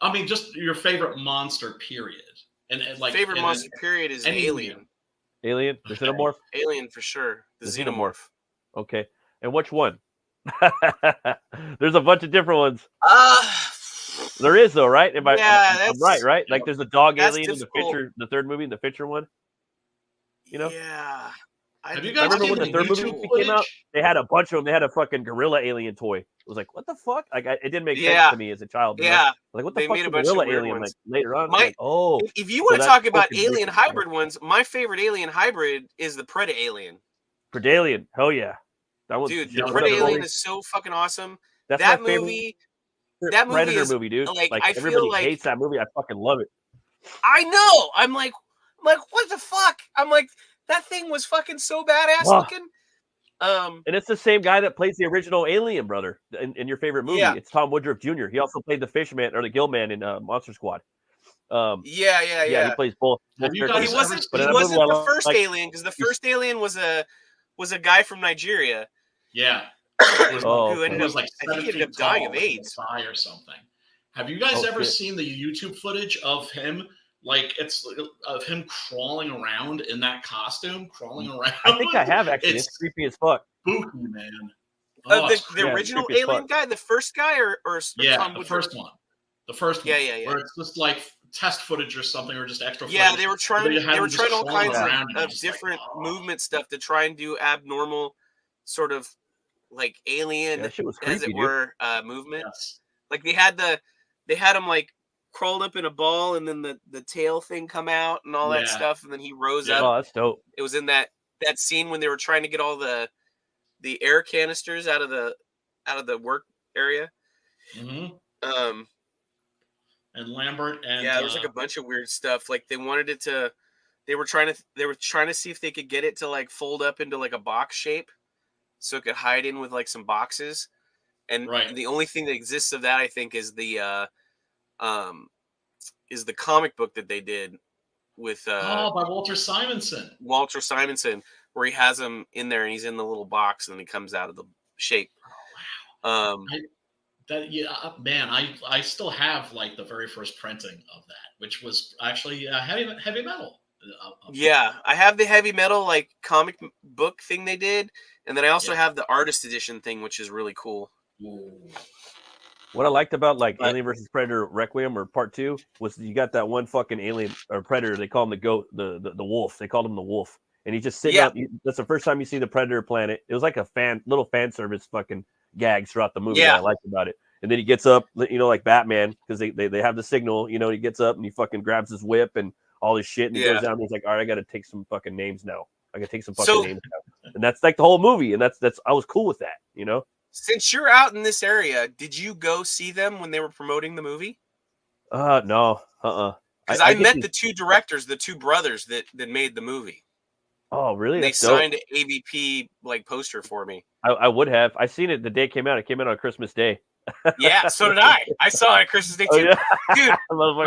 I mean, just your favorite monster, period. And like favorite monster, period, is Alien. Alien? The Xenomorph? Alien for sure. The Xenomorph. Okay. And which one? There's a bunch of different ones. There is though, right? I'm right? Like there's a dog alien in the Fisher, the third movie, the Fisher one. Yeah. Have you guys remember when the third movie came out? They had a bunch of them. They had a fucking gorilla alien toy. It was like, what the fuck? Like, it didn't make sense to me as a child. Yeah. Like, what the fuck is a gorilla alien? Like, later on, if you want to talk about alien hybrid ones, my favorite alien hybrid is the Predalien. Predalien, hell yeah. That one, dude, the Predalien is so fucking awesome. That movie Predator movie, dude. Like everybody hates that movie. I fucking love it. I know. I'm like, what the fuck? I'm like, that thing was fucking so badass looking. And it's the same guy that plays the original Alien, brother, in your favorite movie. Yeah. It's Tom Woodruff Jr. He also played the Fishman or the Gill-Man in Monster Squad. Yeah. He plays both. He wasn't the first Alien, because the first Alien was a guy from Nigeria. Yeah. Who ended up dying of AIDS or something. Have you guys ever seen the YouTube footage of him? Like, it's of him crawling around in that costume, crawling around. I think I have, actually. It's creepy as fuck. Spooky, man. The original Alien guy, the first guy, or the first one. The first one. Yeah. Where it's just like test footage or something, or just extra footage. Yeah, they were trying all kinds of different movement stuff to try and do abnormal sort of like alien, as it were, movement. Yes. Like they had him like crawled up in a ball, and then the tail thing come out and all that stuff, and then he rose up. Oh, that's dope. It was in that scene when they were trying to get all the air canisters out of the work area. Mm-hmm. And Lambert and there was like a bunch of weird stuff. Like they wanted it to. They were trying to see if they could get it to like fold up into like a box shape, so it could hide in with like some boxes. And the only thing that exists of that, I think, is the comic book that they did with by Walter Simonson. Walter Simonson, where he has him in there and he's in the little box and then he comes out of the shape. Oh, wow. I still have like the very first printing of that, which was actually heavy metal. I have the heavy metal like comic book thing they did, and then I also have the artist edition thing, which is really cool. Ooh. What I liked about like Alien versus Predator Requiem or Part 2 was you got that one fucking alien or predator. They call him the goat, the wolf. They called him the wolf, and he's just sitting up. That's the first time you see the Predator planet. It was like a little fan service fucking gags throughout the movie that I liked about it. And then he gets up, like Batman, because they have the signal. He gets up and he fucking grabs his whip and all his shit, and he goes down. And he's like, all right, I got to take some fucking names now. I got to take some fucking names now. And that's like the whole movie, and that's I was cool with that, Since you're out in this area, did you go see them when they were promoting the movie? No. Because I met the two directors, the two brothers that made the movie. Oh, really? They signed an AVP like poster for me. I would have. I seen it the day it came out. It came out on Christmas Day. Yeah, so did I. I saw it on Christmas Day too. Oh, yeah. Dude, I love when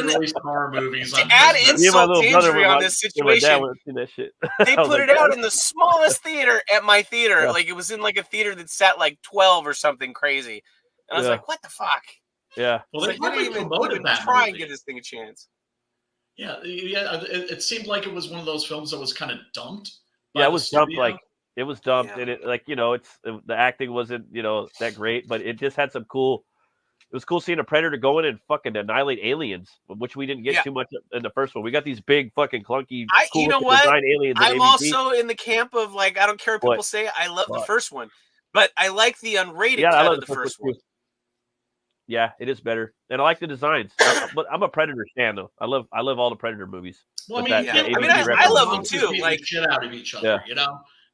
they release horror movies. To add insult to injury on this situation, that shit. They put it out in the smallest theater at my theater. Yeah. Like it was in like a theater that sat like 12 or something crazy. And I was like, what the fuck? Yeah. Well, they didn't even try and give this thing a chance. Yeah. It seemed like it was one of those films that was kind of dumped. Yeah, it was dumped. It was dumped, and it the acting wasn't that great, but it just had some cool. It was cool seeing a predator go in and fucking annihilate aliens, which we didn't get too much in the first one. We got these big fucking clunky, cool design aliens. I'm also in the camp of like I don't care what people say. I love the first one, but I like the unrated cut of the first one. Yeah, it is better, and I like the designs. But I'm a Predator fan, though. I love all the Predator movies. Well, I love them too. Like shit out of each other,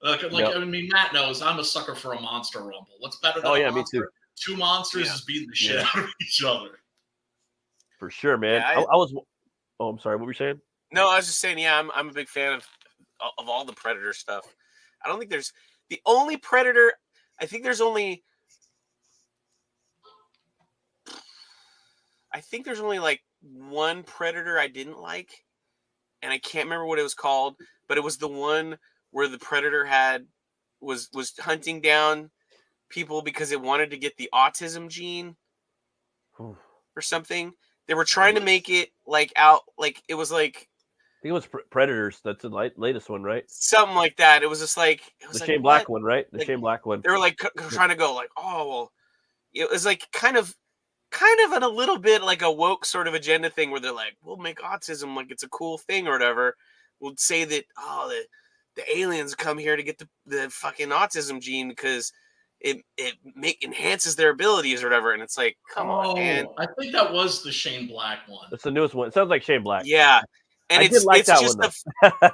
I mean, Matt knows I'm a sucker for a monster rumble. What's better than a monster? Me too. Two monsters is beating the shit out of each other. For sure, man. I was. Oh, I'm sorry. What were you saying? No, I was just saying. Yeah, I'm a big fan of all the Predator stuff. I don't think there's the only Predator. I think there's only like one Predator I didn't like, and I can't remember what it was called, but it was the one where the Predator was hunting down people because it wanted to get the autism gene or something. They were trying to make it it was like I think it was Predators. That's the latest one, right? Something like that. It was just like the Shane Black one, right? The Shane Black one. They were like trying to go like, oh well, it was like kind of in a little bit like a woke sort of agenda thing where they're like, we'll make autism like it's a cool thing or whatever. We'll say that the aliens come here to get the fucking autism gene because it enhances their abilities or whatever. And it's like, come on, man. I think that was the Shane Black one. That's the newest one. It sounds like Shane Black. Yeah. And I did like that one.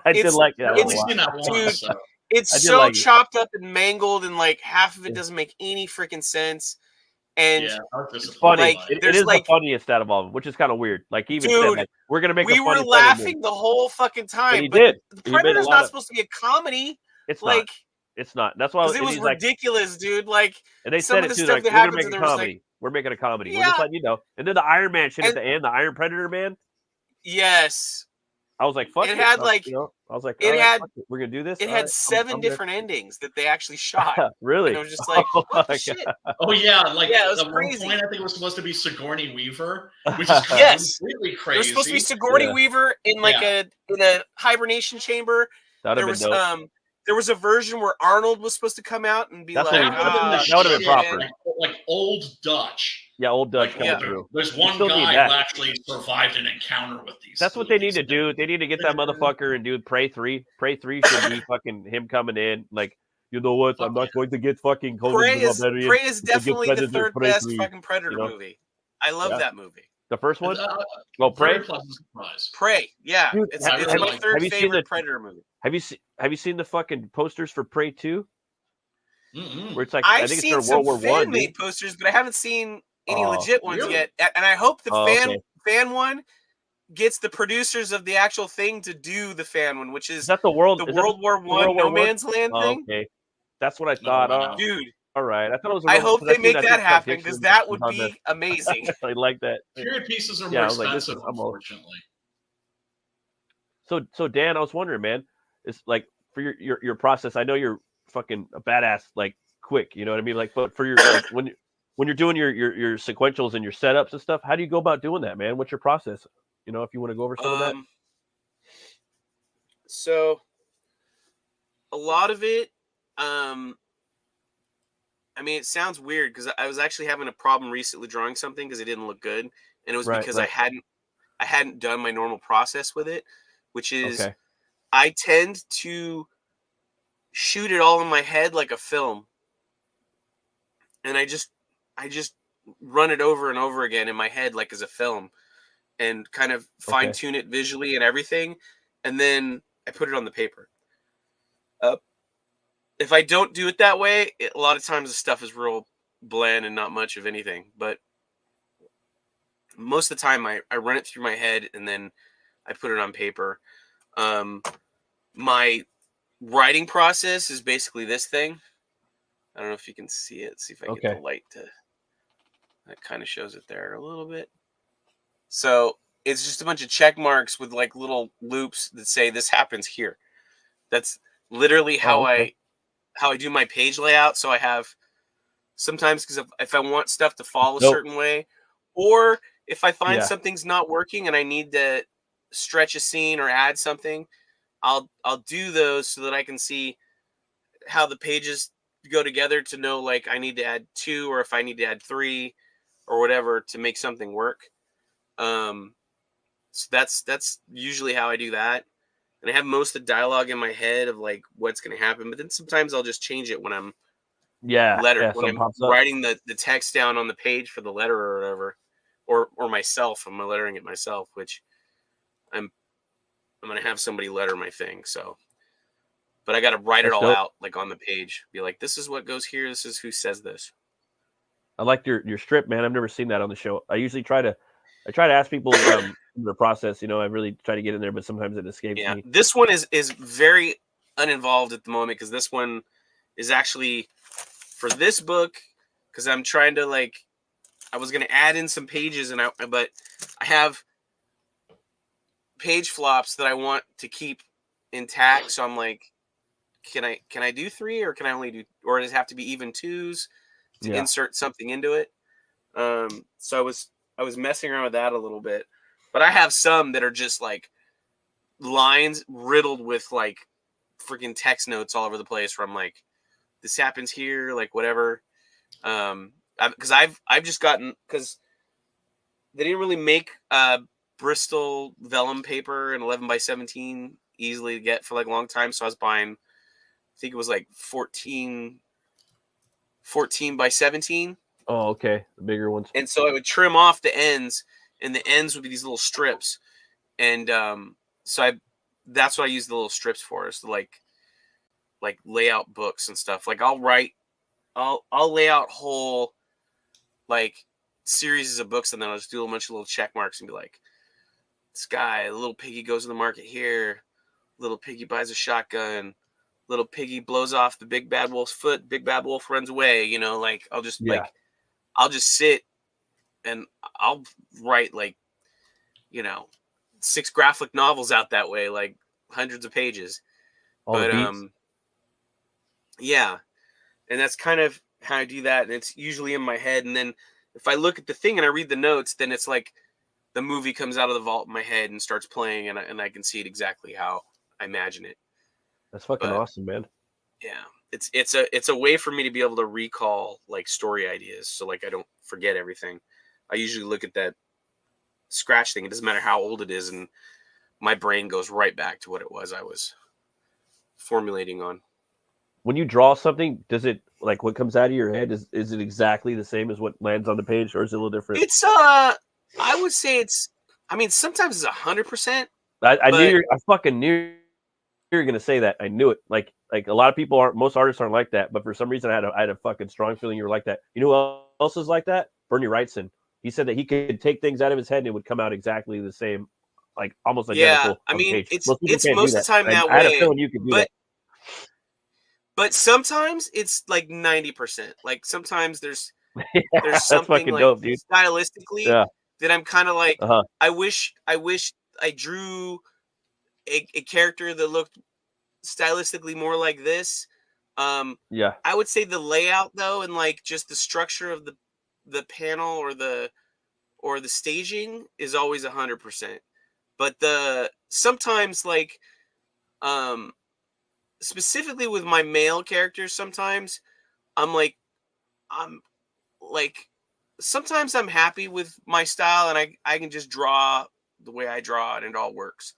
I did like that one. It's so chopped up and mangled, and like half of it doesn't make any freaking sense. And it's funny. Like, it is the funniest out of all of them, which is kind of weird. Like he even said, like, we're gonna make. We were laughing the whole fucking time. And he did. The Predator's not supposed to be a comedy. It's like. It's not. That's why it was ridiculous, dude. Like, and they said it too. Like, we're gonna make a comedy. We're making a comedy. We're just letting you know. And then the Iron Man shit at the end, the Iron Predator man. Yes. I was like, fuck it. Had like, I was like, we're gonna do this. It had 7 different endings that they actually shot. Really? And it was just like, what the shit? Oh yeah, like it was at crazy. one point I think it was supposed to be Sigourney Weaver, which is completely crazy. It was supposed to be Sigourney Weaver in like in a hibernation chamber. There was a version where Arnold was supposed to come out and be that would have been proper. Like old Dutch. Yeah, old Dutch coming through. There's one guy who actually survived an encounter with these. That's what they need to do. They need to get that motherfucker and do Prey 3. Prey 3 should be fucking him coming in. Like, you know what? I'm not going to get fucking Prey is definitely the third best fucking Predator movie. I love that movie. The first one? Prey? Prey, yeah. Dude, it's my third favorite Predator movie. Have you seen the fucking posters for Prey 2? Mm-hmm. Where it's like I've I think seen it's World War fan made posters, but I haven't seen any legit ones yet. And I hope the fan one gets the producers of the actual thing to do the fan one, which is that the World War I No Man's Land thing. Okay, that's what I thought. Dude. All right, I thought it was. I hope they make that happen because that would be amazing. I like that. Period pieces are more expensive, unfortunately. So Dan, I was wondering, man, it's like for your process. I know you're fucking a badass, like quick. You know what I mean? Like, but for your like, when you're doing your sequentials and your setups and stuff, how do you go about doing that, man? What's your process? You know, if you want to go over some of that. So, a lot of it, I mean, it sounds weird because I was actually having a problem recently drawing something because it didn't look good, and it was because I hadn't done my normal process with it, which is I tend to shoot it all in my head like a film, and I just run it over and over again in my head like as a film, and kind of fine tune it visually and everything, and then I put it on the paper. If I don't do it that way, a lot of times the stuff is real bland and not much of anything. But most of the time, I run it through my head and then I put it on paper. My writing process is basically this thing. I don't know if you can see it. See if I get the light to. That kind of shows it there a little bit. So it's just a bunch of check marks with like little loops that say this happens here. That's literally how I do my page layout. So I have sometimes because if I want stuff to fall a certain way, or if I find something's not working and I need to stretch a scene or add something, I'll do those so that I can see how the pages go together to know like I need to add 2 or if I need to add 3 or whatever to make something work. So that's usually how I do that. And I have most of the dialogue in my head of like what's going to happen, but then sometimes I'll just change it when I'm when I'm writing the text down on the page for the letter or whatever, or myself. I'm lettering it myself, which I'm going to have somebody letter my thing. So, but I got to write it all out like on the page. Be like, this is what goes here. This is who says this. I like your strip, man. I've never seen that on the show. I usually try to ask people the process. You know, I really try to get in there, but sometimes it escapes me. This one is very uninvolved at the moment because this one is actually for this book because I'm trying to like I was gonna add in some pages but I have page flops that I want to keep intact. So I'm like, can I do 3 or can I only do or does it have to be even 2s to insert something into it? So I was messing around with that a little bit, but I have some that are just like lines riddled with like freaking text notes all over the place where I'm like, this happens here, like whatever. Because I've just gotten because they didn't really make Bristol vellum paper and 11x17 easily to get for like a long time, so I was buying, I think it was like 14 by 17. Oh, okay, the bigger ones. And so I would trim off the ends, and the ends would be these little strips, and so that's what I use the little strips for, is to like lay out books and stuff. Like I'll lay out whole like series of books, and then I'll just do a bunch of little check marks and be like, this guy, little piggy goes to the market here, little piggy buys a shotgun, little piggy blows off the big bad wolf's foot, big bad wolf runs away. You know, like I'll just I'll just sit and I'll write like, 6 graphic novels out that way, like hundreds of pages. Yeah. And that's kind of how I do that. And it's usually in my head. And then if I look at the thing and I read the notes, then it's like the movie comes out of the vault in my head and starts playing, and I can see it exactly how I imagine it. That's fucking awesome, man. Yeah. It's a way for me to be able to recall like story ideas. So like I don't forget everything. I usually look at that scratch thing. It doesn't matter how old it is. And my brain goes right back to what it was I was formulating on. When you draw something, does it like what comes out of your head? Is it exactly the same as what lands on the page, or is it a little different? It's I would say it's. I mean, sometimes it's 100%. I fucking knew you were gonna say that. I knew it. Like a lot of people aren't. Most artists aren't like that. But for some reason, I had a fucking strong feeling you were like that. You know who else is like that? Bernie Wrightson. He said that he could take things out of his head and it would come out exactly the same, like almost identical. Yeah, I mean, page. it's most of the time that way. I had a feeling you could do that. But sometimes it's like 90%. Like sometimes there's something like dope, dude. Stylistically that I'm kind of like, I wish I drew a character that looked stylistically more like this. I would say the layout though, and like just the structure of the panel or the staging is always 100%. But sometimes like specifically with my male characters, sometimes I'm like like sometimes I'm happy with my style and I can just draw the way I draw it and it all works.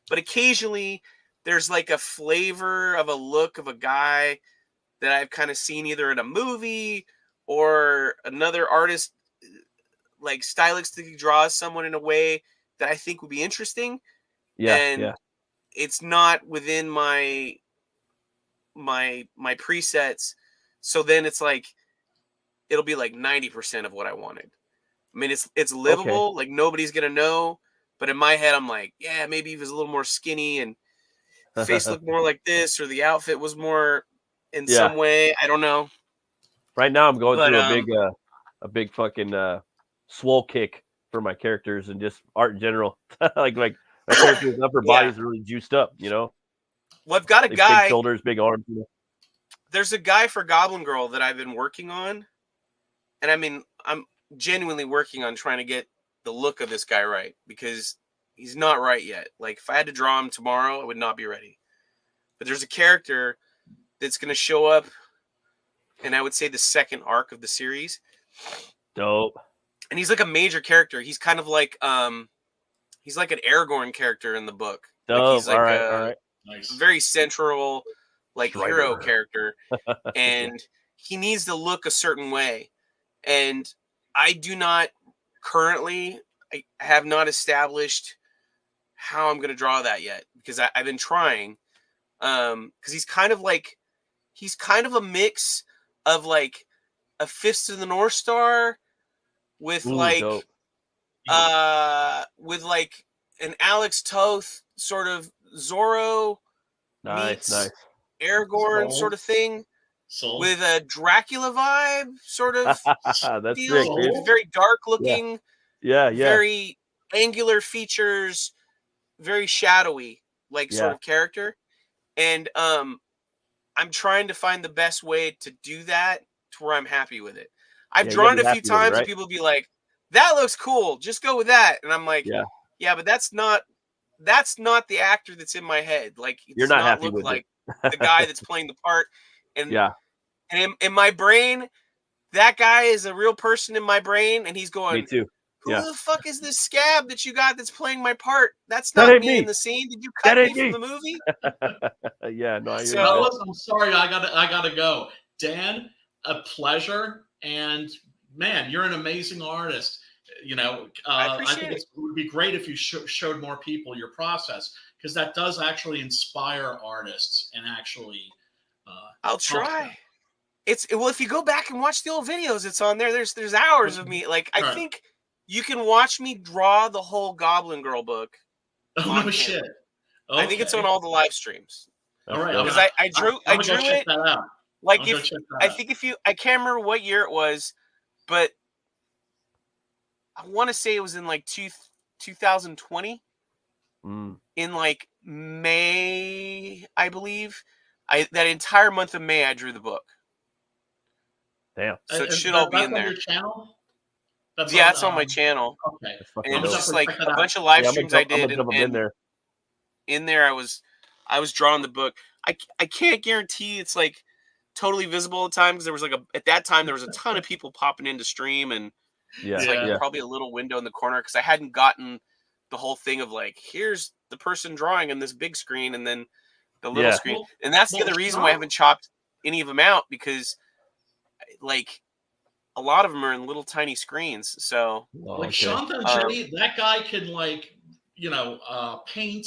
But occasionally there's like a flavor of a look of a guy that I've kind of seen either in a movie or another artist like stylistically draws someone in a way that I think would be interesting. Yeah, and yeah. it's not within my presets. So then it's like it'll be like 90% of what I wanted. I mean, it's livable, like nobody's gonna know. But in my head, I'm like, yeah, maybe he was a little more skinny and face looked more like this, or the outfit was more in some way. I don't know. Right now, I'm going through a big fucking swole kick for my characters and just art in general. like my character's upper body's really juiced up, you know. Well, I've got a like guy. Big shoulders, big arms. You know? There's a guy for Goblin Girl that I've been working on, and I mean, I'm genuinely working on trying to get the look of this guy right, because he's not right yet. Like, if I had to draw him tomorrow, I would not be ready. But there's a character that's going to show up, and I would say the second arc of the series. Dope. And he's like a major character. He's kind of like he's like an Aragorn character in the book. Dope. Like he's like all right. Nice. Very central, like hero character, and he needs to look a certain way. And I do not currently, I have not established how I'm going to draw that yet, because I've been trying. Because he's kind of a mix of like a Fist of the North Star with dope. with like an Alex Toth sort of Zorro meets Aragorn sort of thing. With a Dracula vibe, sort of. That's sick, dude. Very dark looking. Yeah. Very angular features, very shadowy, like sort of character. And I'm trying to find the best way to do that to where I'm happy with it. I've drawn it a few times and people be like, "That looks cool. Just go with that." And I'm like, "Yeah, but that's not the actor that's in my head. Like, it You're does not not happy look with like the guy that's playing the part." And and in my brain, that guy is a real person in my brain, and he's going, me too. Who the fuck is this scab that you got that's playing my part? That's not me in the scene. Did you cut me from the movie? I'm sorry, I gotta go. Dan, a pleasure, and man, you're an amazing artist. You know, I think it would be great if you showed more people your process, because that does actually inspire artists and actually. I'll try. If you go back and watch the old videos, it's on there. There's hours of me. Like, I think you can watch me draw the whole Goblin Girl book. Oh no shit! Okay. I think it's on all the live streams. All right, because I drew it. Like, I think I can't remember what year it was, but I want to say it was in like 2020. In like May, I believe. That entire month of May, I drew the book. Damn. So it should all be in there. Your channel? It's on my channel. Okay. And it was just like a bunch of live streams I did. And in there, I was drawing the book. I can't guarantee it's like totally visible at times, because there was like at that time there was a ton of people popping into stream, and it's like probably a little window in the corner, because I hadn't gotten the whole thing of like, here's the person drawing in this big screen and then the little screen. And that's the other reason why I haven't chopped any of them out, because like a lot of them are in little tiny screens. So like Sean Jay, that guy can paint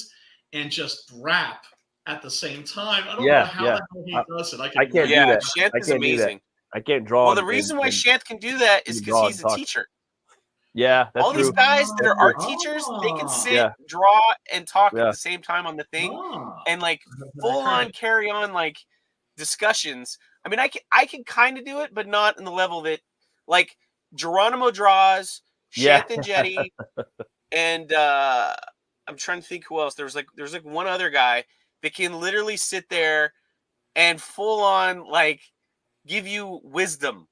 and just rap at the same time. I don't know how the hell he does it. I can't do that. Shant is amazing. I can't draw. Well, the reason why Shant can do that is because he's a teacher. Yeah, that's all these guys that are art teachers, they can sit, draw, and talk at the same time on the thing, and like full on carry on like discussions. I mean, I can kind of do it, but not in the level that like Geronimo draws, Shant and Jetty, and I'm trying to think who else. There's like one other guy that can literally sit there and full on like give you wisdom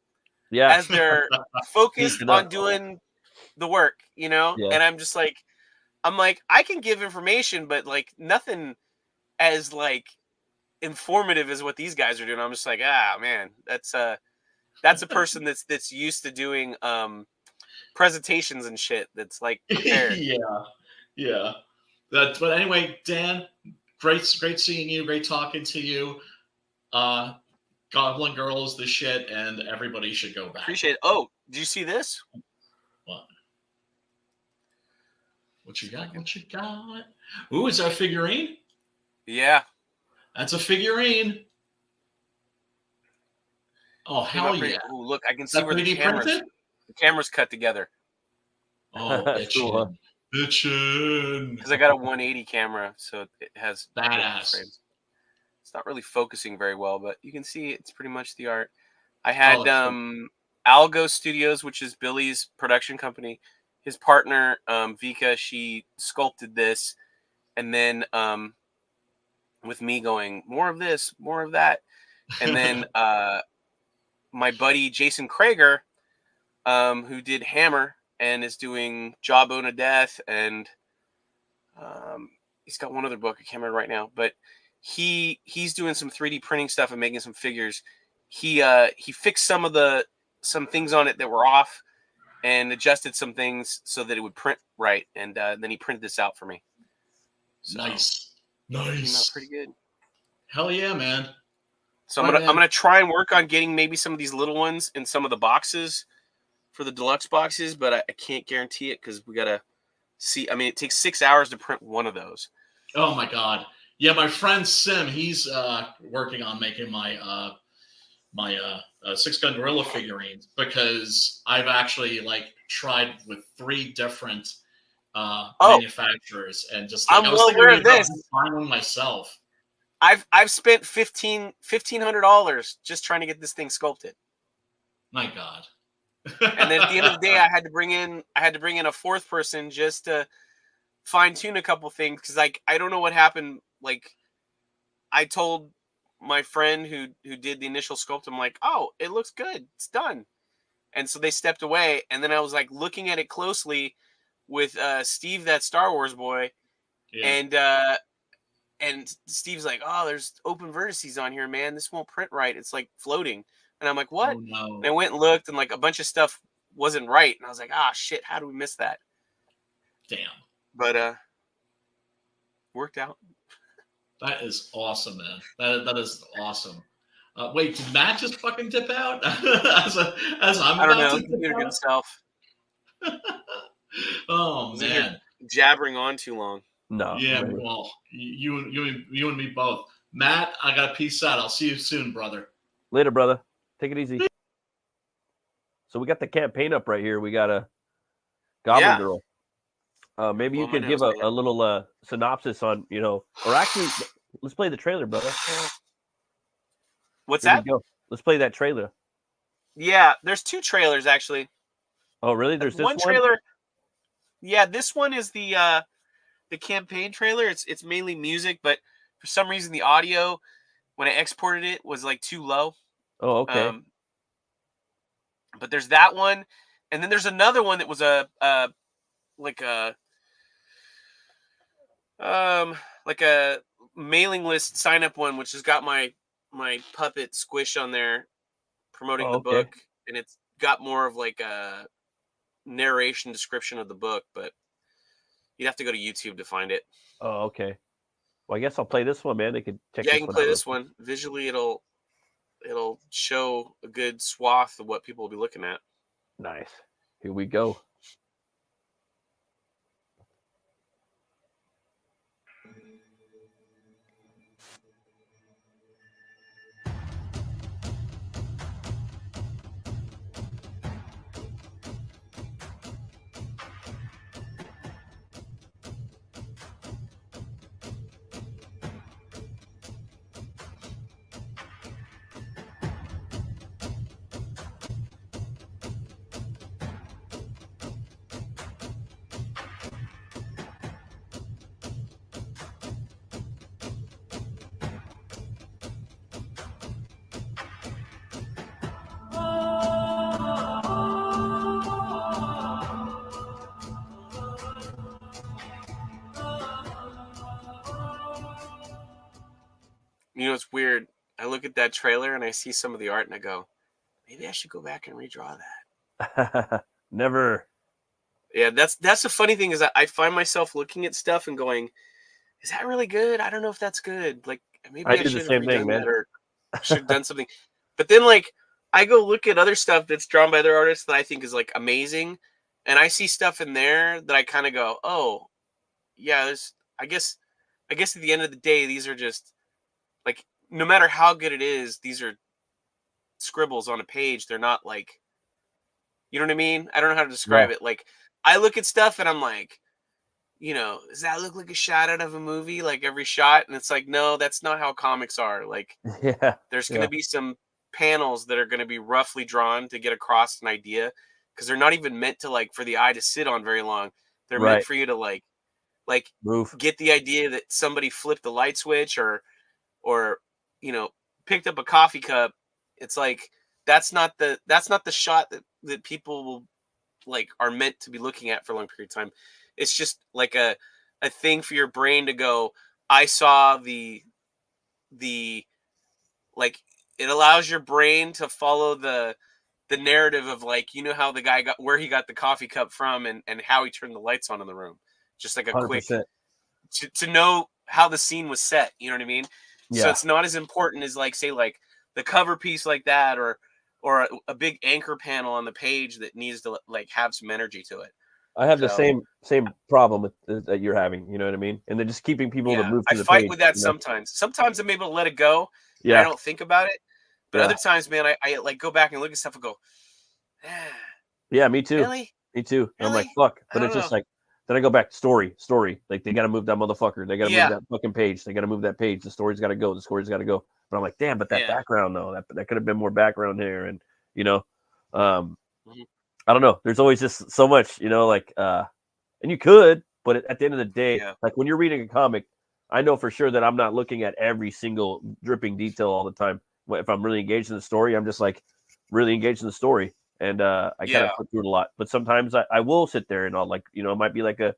as they're focused on doing the work, you know? And I'm just like, I can give information, but like nothing as like informative as what these guys are doing. I'm just like, man, that's That's a person that's used to doing presentations and shit. That's like prepared. Yeah. But anyway, Dan, great seeing you. Great talking to you. Goblin Girl is the shit, and everybody should go back. Appreciate it. Oh, did you see this? What you got? What you got? Ooh, is that a figurine? Yeah. That's a figurine. Oh, hell yeah. Oh, look, I can see where the camera's cut together. Oh, bitchin'. Because I got a 180 camera, so it has badass frames. It's not really focusing very well, but you can see it's pretty much the art. I had Algo Studios, which is Billy's production company. His partner, Vika, she sculpted this. And then with me going, more of this, more of that. And then my buddy, Jason Krager, who did Hammer and is doing Jawbone of Death. And he's got one other book. I can't remember right now. But he's doing some 3D printing stuff and making some figures. He fixed some things on it that were off and adjusted some things so that it would print right. And then he printed this out for me. So, nice. Came out pretty good. Hell yeah, man. So I'm gonna try and work on getting maybe some of these little ones in some of the boxes for the deluxe boxes, but I can't guarantee it because we gotta see. I mean, it takes 6 hours to print one of those. Oh my god. Yeah, my friend Sim, he's working on making my six-gun gorilla figurines because I've actually tried with 3 different manufacturers and just I'm well aware of this. Find one myself. I've spent $1,500 just trying to get this thing sculpted. My God. And then at the end of the day, I had to bring in a 4th person just to fine tune a couple things because I don't know what happened. Like I told my friend who did the initial sculpt, I'm like, oh, it looks good, it's done. And so they stepped away, and then I was like looking at it closely with Steve, that Star Wars boy, and Steve's like, oh, there's open vertices on here, man. This won't print right. It's like floating. And I'm like, what? Oh, no. And I went and looked, and a bunch of stuff wasn't right. And I was like, ah, shit, how do we miss that? Damn. But worked out. That is awesome, man. That is awesome. Wait, did Matt just fucking dip out? as I'm I don't know. To did a good self. Oh man, jabbering on too long. No. Yeah, well, you and me both. Matt, I got to peace out. I'll see you soon, brother. Later, brother. Take it easy. So we got the campaign up right here. We got a Goblin Girl. Maybe you could give a little synopsis on, or actually, let's play the trailer, brother. What's that? Let's play that trailer. Yeah, there's 2 trailers actually. Oh, really? There's this one trailer. Yeah, this one is the campaign trailer. It's mainly music, but for some reason the audio when I exported it was too low. Oh, okay. But there's that one, and then there's another one that was a mailing list sign up one, which has got my puppet Squish on there promoting the book, and it's got more of a narration description of the book, but you'd have to go to YouTube to find it. Oh, okay. Well, I guess I'll play this one, man. They could check. Yeah, I can play this one. Visually, it'll show a good swath of what people will be looking at. Nice. Here we go. It's weird. I look at that trailer and I see some of the art and I go, maybe I should go back and redraw that. Never. Yeah, that's the funny thing is I find myself looking at stuff and going, is that really good? I don't know if that's good. Like maybe I do the should have same redone thing, man. that or should have done something. But then like I go look at other stuff that's drawn by other artists that I think is like amazing, and I see stuff in there that I kind of go, oh, yeah, there's I guess at the end of the day, these are just like no matter how good it is, these are scribbles on a page. They're not like, you know what I mean? I don't know how to describe it. Like I look at stuff and I'm like, you know, does that look like a shot out of a movie? Like every shot, and it's like, no, that's not how comics are. Like, there's going to be some panels that are going to be roughly drawn to get across an idea, because they're not even meant to like for the eye to sit on very long. They're meant for you to like move, get the idea that somebody flipped the light switch or you know picked up a coffee cup. It's like that's not the shot that people will like are meant to be looking at for a long period of time. It's just like a thing for your brain to go, I saw the like it allows your brain to follow the narrative of like, you know, how the guy got where he got the coffee cup from and how he turned the lights on in the room. Just like a 100%. quick to know how the scene was set, you know what I mean? Yeah. So it's not as important as like say like the cover piece like that or a big anchor panel on the page that needs to like have some energy to it. I have the same problem with that you're having, you know what I mean? And they're just keeping people to move to the page. I fight with that sometimes. Sometimes I'm able to let it go. Yeah. I don't think about it. But other times, man, I like go back and look at stuff and go, yeah, me too. Really? Me too. Really? I'm like, fuck. But it's just like, then I go back to story. Like they got to move that motherfucker. They got to move that fucking page. They got to move that page. The story's got to go. The story's got to go. But I'm like, damn, but that background though, that could have been more background there. And, you know, I don't know. There's always just so much, you know, like, and you could, but at the end of the day, like when you're reading a comic, I know for sure that I'm not looking at every single dripping detail all the time. If I'm really engaged in the story, I'm just like really engaged in the story. And I kind of put through it a lot. But sometimes I will sit there and I'll like, you know, it might be like a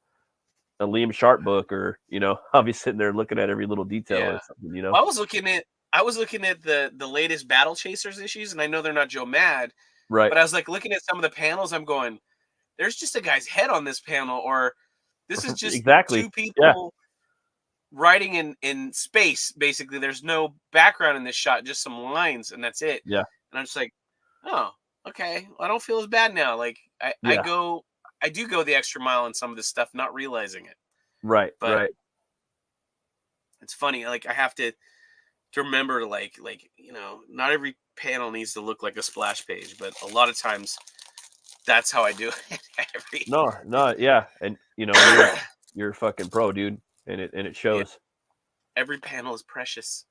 Liam Sharp book or, you know, I'll be sitting there looking at every little detail or something, you know. Well, I was looking at the latest Battle Chasers issues, and I know they're not Joe Mad. Right. But I was like looking at some of the panels, I'm going, there's just a guy's head on this panel, or this is just two people writing in space, basically. There's no background in this shot, just some lines, and that's it. Yeah. And I'm just like, oh, okay. Well, I don't feel as bad now. Like I do go the extra mile in some of this stuff, not realizing it. Right. But right. It's funny. Like I have to remember, like you know, not every panel needs to look like a splash page, but a lot of times that's how I do it. No, yeah, and you know you're a fucking pro, dude, and it shows. Yeah. Every panel is precious.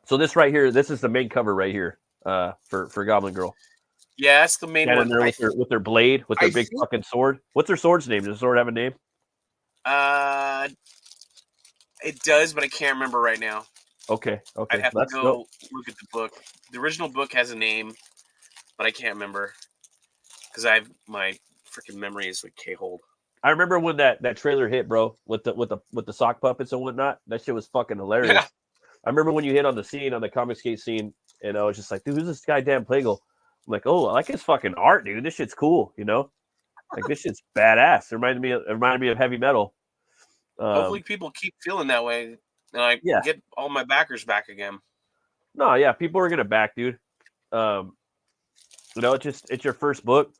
So this right here, this is the main cover right here, for Goblin Girl. Yeah, that's the main one. There with their blade, with their big fucking sword. What's their sword's name? Does the sword have a name? It does, but I can't remember right now. Okay. I'd have to go look at the book. The original book has a name, but I can't remember because my freaking memory is like K-hold. I remember when that trailer hit, bro, with the sock puppets and whatnot. That shit was fucking hilarious. Yeah. I remember when you hit on the comic skate scene, and I was just like, dude, who's this guy Dan Plagle? I'm like, oh, I like his fucking art, dude. This shit's cool, you know? Like this shit's badass. It reminded me of heavy metal. Hopefully people keep feeling that way and I get all my backers back again. No, yeah, people are gonna back, dude. You know, it's your first book.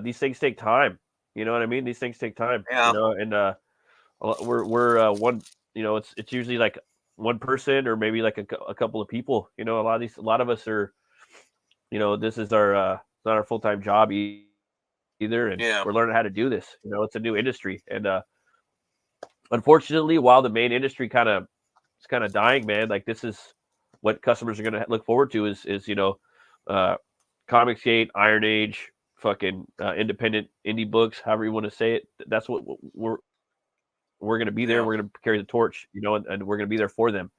These things take time. You know what I mean? These things take time. Yeah. You know, and we're one. You know, it's usually like one person or maybe like a couple of people. You know, a lot of us are. You know, this is our not our full-time job either, and we're learning how to do this. You know, it's a new industry, and unfortunately, while the main industry is kind of dying, man, like this is what customers are going to look forward to is you know, Comicsgate, Iron Age, fucking independent indie books, however you want to say it. That's what we're going to be there. We're going to carry the torch, you know, and we're going to be there for them.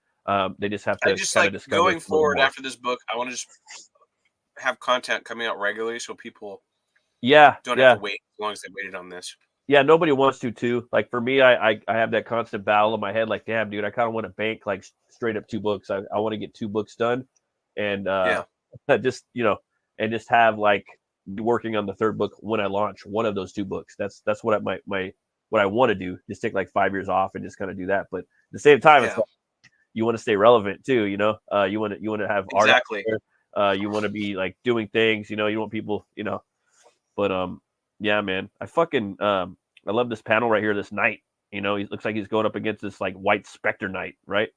They just have to kind of discover going forward after this book. I want to just have content coming out regularly so people don't have to wait as long as they waited on this. Yeah, nobody wants to too. Like for me, I have that constant battle in my head. Like, damn, dude, I kind of want to bank like straight up 2 books. I want to get 2 books done, and just and just have like be working on the third book when I launch one of those 2 books. That's what what I want to do. Just take like 5 years off and just kind of do that. But at the same time, it's like, you want to stay relevant too. You want to have art out there. You want to be like doing things. You want people. But yeah, man, I fucking I love this panel right here. This knight. He looks like he's going up against this like white specter knight, right?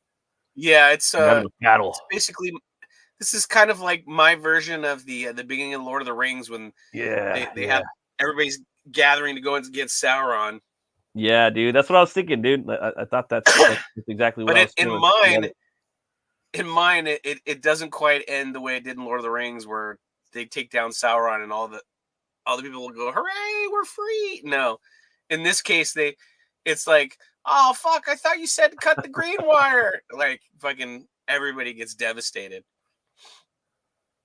Yeah, it's having a battle. It's basically, this is kind of like my version of the beginning of Lord of the Rings when they have everybody's gathering to go against Sauron. Yeah, dude, that's what I was thinking, dude. I thought that's exactly what I was feeling. In mine, it doesn't quite end the way it did in Lord of the Rings, where they take down Sauron and all the people will go, "Hooray, we're free!" No, in this case, it's like, "Oh fuck, I thought you said to cut the green wire." Like fucking everybody gets devastated.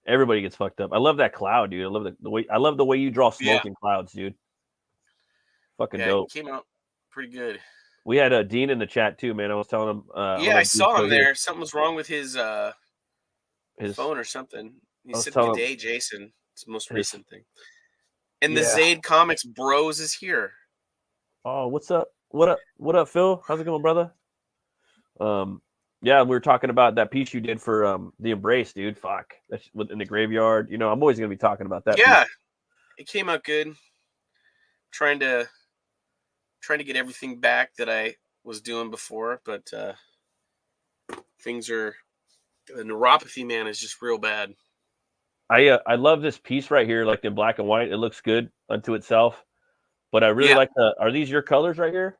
Everybody gets fucked up. I love that cloud, dude. I love the way. I love the way you draw smoke in clouds, dude. Fucking dope. It came out pretty good. We had Dean in the chat too, man. I was telling him. I saw him there. Something was wrong with his phone or something. He said, "Good day, Jason." It's the most recent thing. And the Zaid Comics Bros is here. Oh, what's up? What up, Phil? How's it going, brother? Yeah, we were talking about that piece you did for the Embrace, dude. Fuck, that's in the graveyard. I'm always gonna be talking about that. Yeah, it came out good. Trying to get everything back that I was doing before, but things are. The neuropathy, man, is just real bad. I love this piece right here, like in black and white. It looks good unto itself, but I really like the. Are these your colors right here?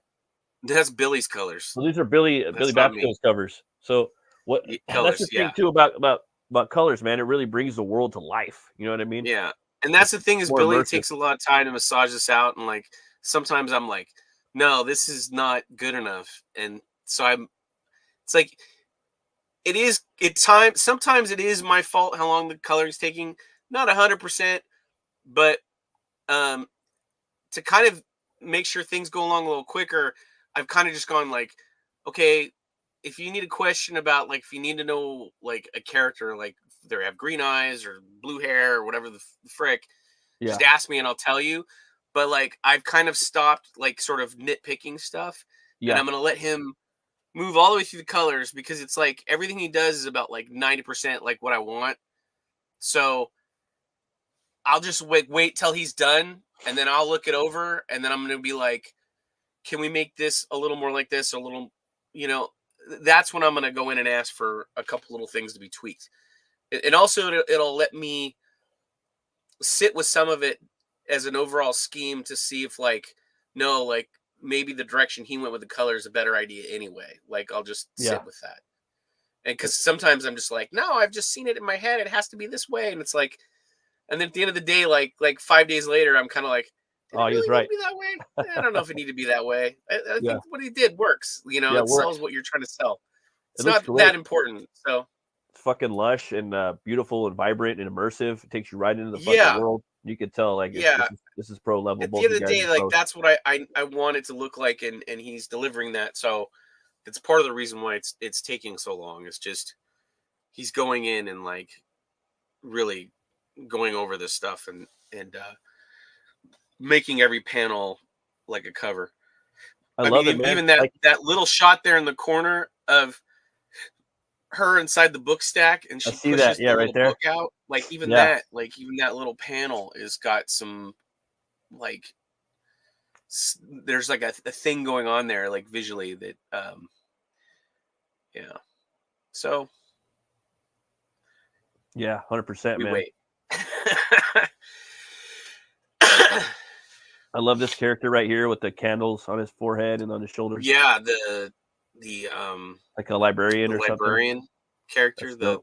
That's Billy's colors. So these are Billy Babco's covers. So what? Colors, that's the thing too about colors, man. It really brings the world to life. You know what I mean? Yeah, and that's the thing is Billy takes a lot of time to massage this out, and like sometimes I'm like, no, this is not good enough, and so it's like. Sometimes it is my fault how long the coloring is taking. Not 100%, but to kind of make sure things go along a little quicker, I've kind of just gone like, okay, if you need a question about like if you need to know like a character, like they have green eyes or blue hair or whatever the frick, just ask me and I'll tell you. But like I've kind of stopped like sort of nitpicking stuff, and I'm gonna let him move all the way through the colors because it's like everything he does is about like 90% like what I want. So I'll just wait till he's done, and then I'll look it over, and then I'm going to be like, can we make this a little more like this, or a little, that's when I'm going to go in and ask for a couple little things to be tweaked. And also it'll let me sit with some of it as an overall scheme to see if maybe the direction he went with the color is a better idea anyway. Like, I'll just sit with that. And because sometimes I'm just like, no, I've just seen it in my head. It has to be this way. And it's like, and then at the end of the day, like 5 days later, I'm kind of like, oh, he was right. Be that way? I don't know if it need to be that way. I think what he did works. It sells what you're trying to sell. It's not that important. So it's fucking lush and beautiful and vibrant and immersive. It takes you right into the fucking world. You could tell, like, this is pro level. At the end of the day, like, that's what I want it to look like, and he's delivering that. So it's part of the reason why it's taking so long. It's just he's going in and like really going over this stuff and making every panel like a cover. I love it, man. Even that little shot there in the corner of her inside the book stack, and she pushes the right there. Book out. Like even that little panel is got some like there's like a thing going on there, like visually that So 100%, man. Wait. I love this character right here with the candles on his forehead and on his shoulders. Yeah, the like a librarian or something. Librarian character, the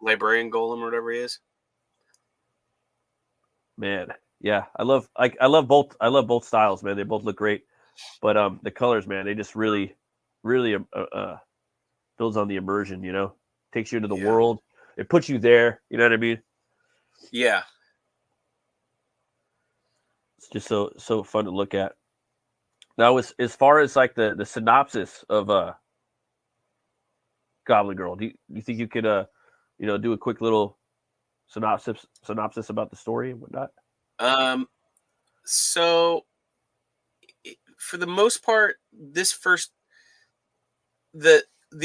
librarian golem or whatever he is. Man, yeah, I love both styles, man. They both look great, but the colors, man, they just really builds on the immersion. Takes you into the world. It puts you there. You know what I mean? Yeah. It's just so fun to look at. Now, as far as like the synopsis of Goblin Girl, do you think you could do a quick little synopsis about the story and whatnot? So for the most part, the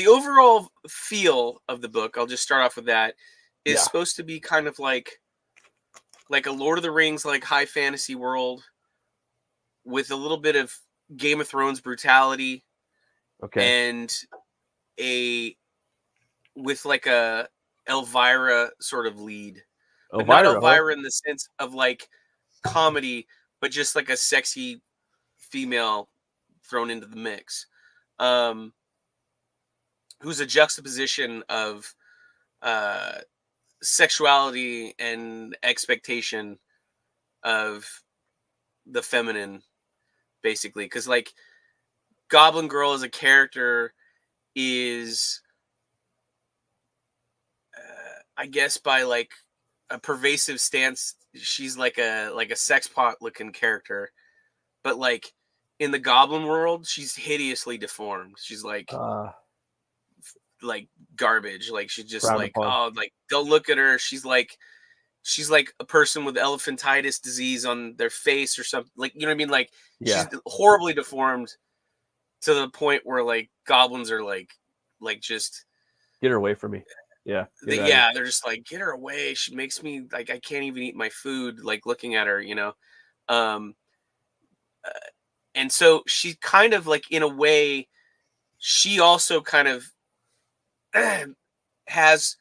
overall feel of the book, I'll just start off with that, is supposed to be kind of like a Lord of the Rings, like high fantasy world with a little bit of Game of Thrones brutality. Okay. And with like a Elvira sort of lead. But not Elvira in the sense of like comedy, but just like a sexy female thrown into the mix. Who's a juxtaposition of sexuality and expectation of the feminine, basically. Because like Goblin Girl as a character is, I guess, by like a pervasive stance, she's like a sex pot looking character, but like in the Goblin world, she's hideously deformed. She's like garbage. Like she's just like, oh, like don't look at her. She's like a person with elephantitis disease on their face or something. Like, you know what I mean? Like she's horribly deformed to the point where like goblins are like just get her away from me. Yeah. They're just like, get her away. She makes me like, I can't even eat my food, like looking at her, and so she kind of like, in a way, she also kind of has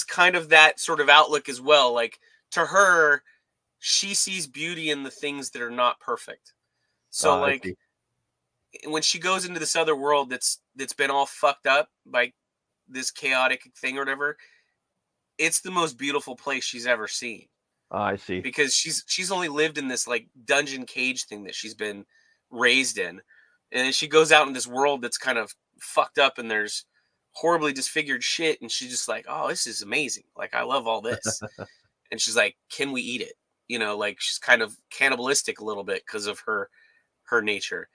kind of that sort of outlook as well. Like to her, she sees beauty in the things that are not perfect. So like when she goes into this other world that's been all fucked up by this chaotic thing or whatever, it's the most beautiful place she's ever seen. I see. Because she's only lived in this like dungeon cage thing that she's been raised in. And then she goes out in this world that's kind of fucked up and there's horribly disfigured shit. And she's just like, oh, this is amazing. Like, I love all this. And she's like, can we eat it? Like she's kind of cannibalistic a little bit because of her nature.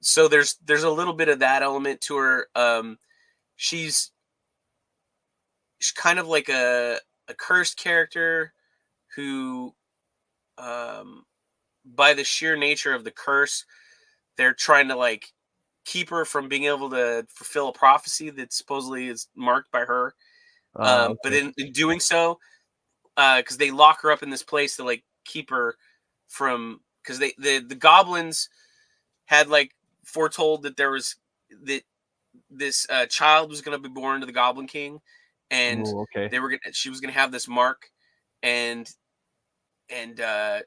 So there's a little bit of that element to her. She's kind of like a cursed character who, by the sheer nature of the curse, they're trying to like keep her from being able to fulfill a prophecy that supposedly is marked by her. But in doing so, because they lock her up in this place to like keep her from, because the goblins had like foretold that this child was going to be born to the Goblin King, and she was going to have this mark, and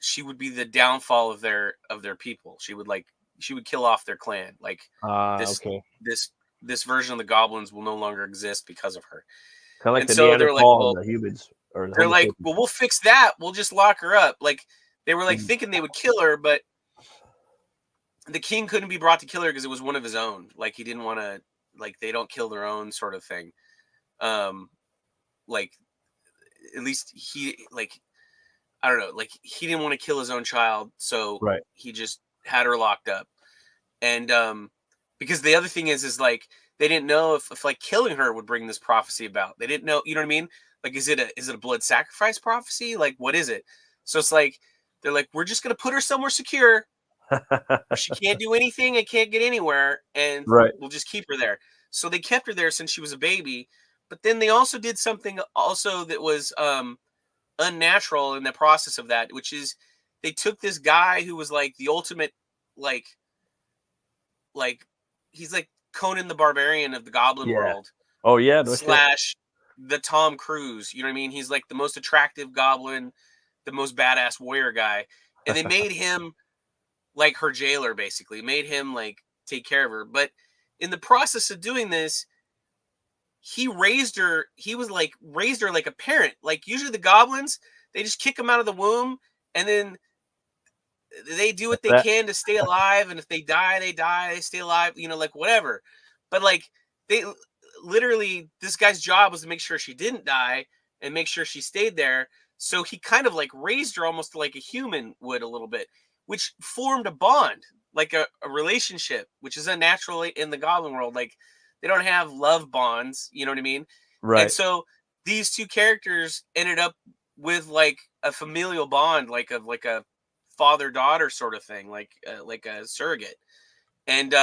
she would be the downfall of their people. She would kill off their clan. Like this version of the goblins will no longer exist because of her. Kind of like the Neanderthal and the humans. They're like, well, we'll fix that. We'll just lock her up. Like they were like thinking they would kill her, but the king couldn't be brought to kill her because it was one of his own. Like he didn't want to. Like they don't kill their own sort of thing. Like at least he like, I don't know. Like he didn't want to kill his own child, so he just had her locked up. And because the other thing is like they didn't know if like killing her would bring this prophecy about. They didn't know. You know what I mean? Like is it a blood sacrifice prophecy? Like what is it? So it's like they're like, we're just gonna put her somewhere secure. She can't do anything and can't get anywhere, and we'll just keep her there. So they kept her there since she was a baby. But then they also did something also that was unnatural in the process of that, which is they took this guy who was like the ultimate like he's like Conan the Barbarian of the Goblin world. Oh yeah, no / the Tom Cruise. You know what I mean? He's like the most attractive goblin, the most badass warrior guy, and they made him like her jailer, basically made him like take care of her. But in the process of doing this, he raised her like a parent. Like usually the goblins, they just kick them out of the womb and then they do what they can to stay alive. And if they die, they stay alive, like whatever. But like they literally, this guy's job was to make sure she didn't die and make sure she stayed there. So he kind of like raised her almost like a human would a little bit, which formed a bond, like a relationship, which is unnatural in the goblin world. Like They don't have love bonds. You know what I mean? Right. And so these two characters ended up with like a familial bond, like a father-daughter sort of thing, like a surrogate. And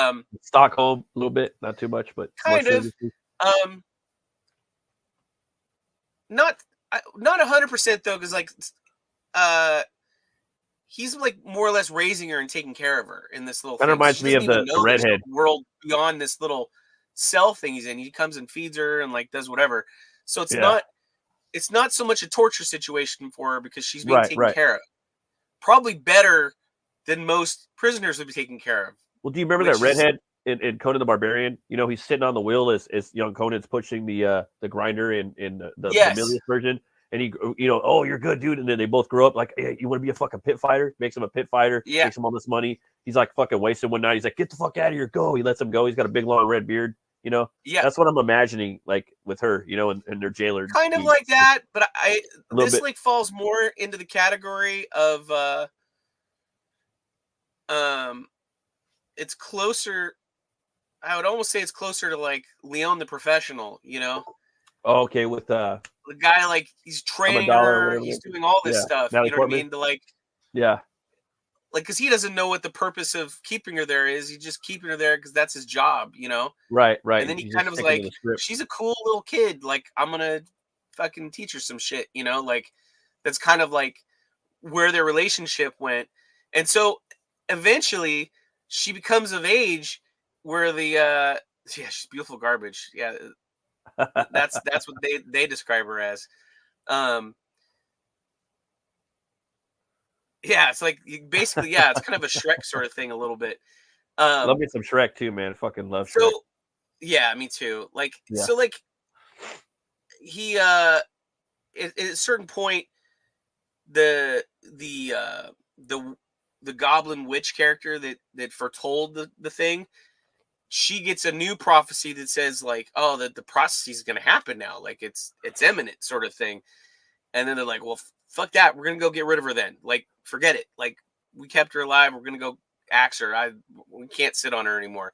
Stockholm a little bit, not too much, but kind of. Not 100% though, because like he's like more or less raising her and taking care of her in this little thing. That reminds me of the redhead world beyond this little cell thing he's in. He comes and feeds her and like does whatever. So it's not so much a torture situation for her because she's being taken care of. Probably better than most prisoners would be taken care of. Well, do you remember that redhead in Conan the Barbarian? You know, he's sitting on the wheel as young Conan's pushing the grinder in the Milius version. And he, you know, oh, you're good, dude. And then they both grow up like, hey, you want to be a fucking pit fighter? Makes him a pit fighter. Yeah. Makes him all this money. He's like fucking wasted one night. He's like, get the fuck out of here. Go. He lets him go. He's got a big, long red beard. You know? Yeah. That's what I'm imagining, like, with her, you know, and their jailer. Kind of like that. But this like falls more into the category of, it's closer. I would almost say it's closer to like Leon the Professional, you know? Oh, okay, with the guy, like he's training her, he's doing all this stuff. Natalie you know Portman. What I mean? To like, yeah, like because he doesn't know what the purpose of keeping her there is. He's just keeping her there because that's his job, you know? Right. And then he kind of was like, she's a cool little kid. Like I'm gonna fucking teach her some shit, you know? Like that's kind of like where their relationship went. And so eventually she becomes of age where the she's beautiful garbage. Yeah. That's what they describe her as. It's like basically, it's kind of a Shrek sort of thing a little bit. Love me some Shrek too, man. Fucking love Shrek. So yeah, me too. Like so like he at a certain point the goblin witch character that foretold the thing, she gets a new prophecy that says like, oh, that the prophecy is going to happen now. Like it's imminent sort of thing. And then they're like, well, fuck that. We're going to go get rid of her then. Like, forget it. Like we kept her alive. We're going to go axe her. We can't sit on her anymore.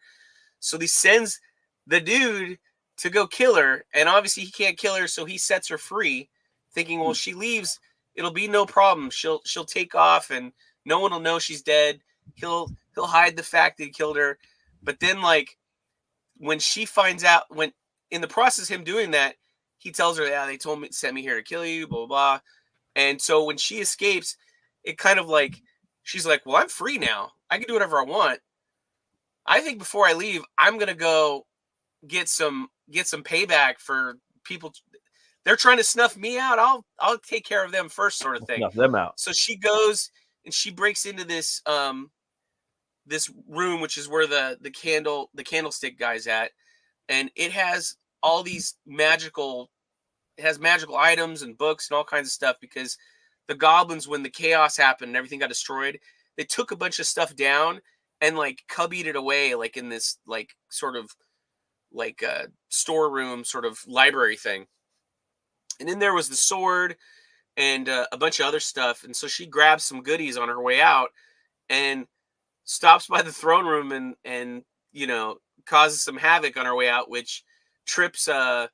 So he sends the dude to go kill her. And obviously he can't kill her. So he sets her free thinking, well, she leaves. It'll be no problem. She'll take off and no one will know she's dead. He'll hide the fact that he killed her. But then, like, when she finds out, when in the process of him doing that, he tells her, yeah, they sent me here to kill you, blah, blah, blah. And so when she escapes, it kind of like, she's like, well, I'm free now. I can do whatever I want. I think before I leave, I'm going to go get some payback for people. They're trying to snuff me out. I'll take care of them first sort of thing. Snuff them out. So she goes and she breaks into this room, which is where the candlestick guy's at, and it has all these magical items and books and all kinds of stuff because the goblins, when the chaos happened and everything got destroyed, they took a bunch of stuff down and like cubbied it away, like in this like sort of like a storeroom sort of library thing. And then there was the sword and a bunch of other stuff. And so she grabs some goodies on her way out and stops by the throne room and you know, causes some havoc on her way out, which trips kind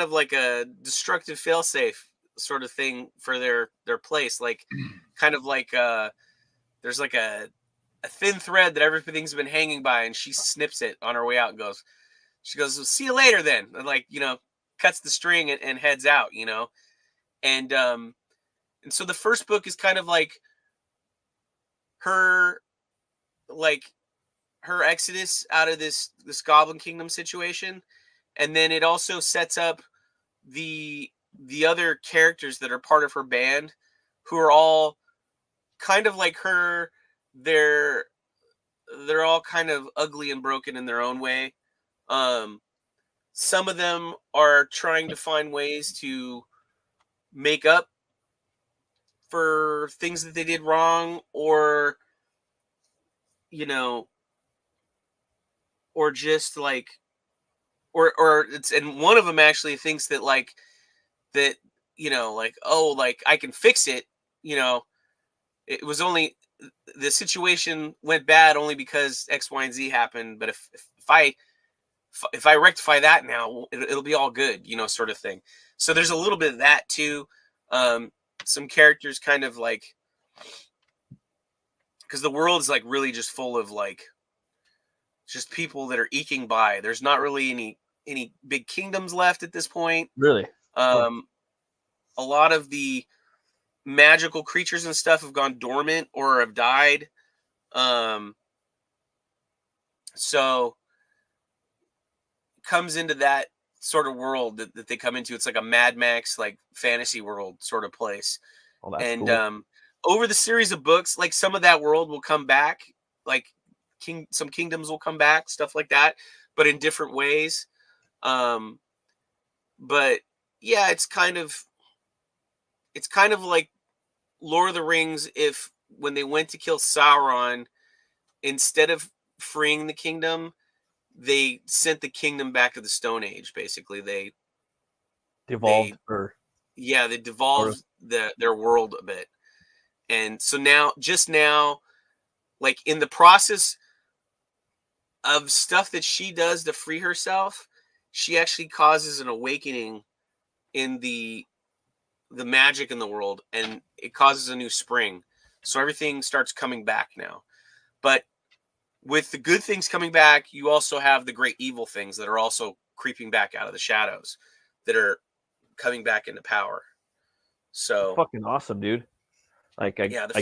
of like a destructive failsafe sort of thing for their place. Like kind of like there's like a thin thread that everything's been hanging by, and she snips it on her way out and she goes, well, see you later then. And like, you know, cuts the string and heads out, you know. And so the first book is kind of like her exodus out of this Goblin Kingdom situation. And then it also sets up the other characters that are part of her band, who are all kind of like her. They're all kind of ugly and broken in their own way. Some of them are trying to find ways to make up for things that they did wrong, or, you know, or just like, or it's, and one of them actually thinks that like, that, you know, like, oh, like I can fix it. You know, it was only the situation went bad only because X, Y, and Z happened. But if I rectify that now, it'll be all good, you know, sort of thing. So there's a little bit of that too. Some characters kind of like, because the world is like really just full of like just people that are eking by. There's not really any big kingdoms left at this point. Really? A lot of the magical creatures and stuff have gone dormant or have died. So comes into that sort of world that they come into. It's like a Mad Max, like fantasy world sort of place. Oh, that's and cool. Over the series of books, like some of that world will come back, like some kingdoms will come back, stuff like that, but in different ways. But yeah, it's kind of like Lord of the Rings if when they went to kill Sauron, instead of freeing the kingdom, they sent the kingdom back to the Stone Age. Basically, they devolved their world a bit. And so now, like in the process of stuff that she does to free herself, she actually causes an awakening in the magic in the world, and it causes a new spring. So everything starts coming back now. But with the good things coming back, you also have the great evil things that are also creeping back out of the shadows that are coming back into power. So that's fucking awesome, dude. Like, the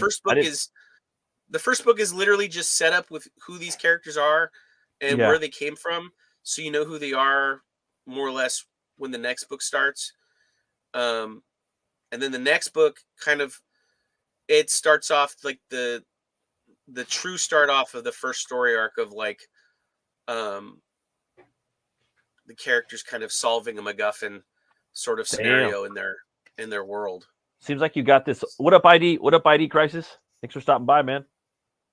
first book is literally just set up with who these characters are and where they came from, so you know who they are more or less when the next book starts. And then the next book it starts off like the true start off of the first story arc of like the characters kind of solving a MacGuffin sort of scenario in their world. Seems like you got this. What up, ID? What up, ID Crisis? Thanks for stopping by, man.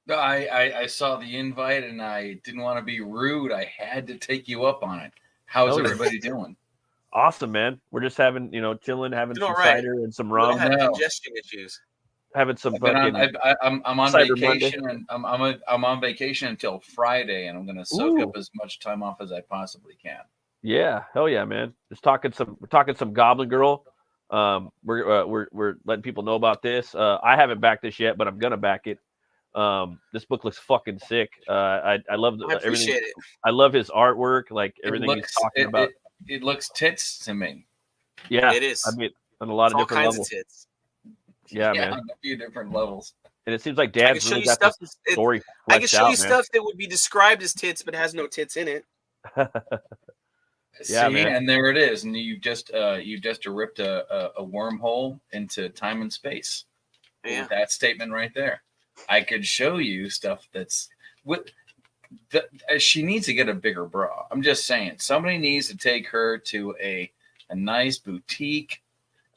I saw the invite and I didn't want to be rude. I had to take you up on it. How's everybody doing? Awesome, man. We're just having, chilling, having some cider and some rum. We don't have congestion issues. Having some I'm on vacation and I'm on vacation until Friday, and I'm going to soak up as much time off as I possibly can. Yeah, hell yeah, man. We're talking some Goblin Girl. We're letting people know about this. I haven't backed this yet, but I'm gonna back it. This book looks fucking sick. I love everything. It. I love his artwork, like everything he's talking about. It looks tits to me. Yeah, it is. I mean, on a lot of different levels. Of tits. Yeah, man. On a few different levels. And it seems like Dad's really got the story. I can show you stuff that would be described as tits, but has no tits in it. Yeah, man. And there it is. And you just ripped a wormhole into time and space. Yeah. With that statement right there. I could show you stuff that's she needs to get a bigger bra. I'm just saying, somebody needs to take her to a nice boutique,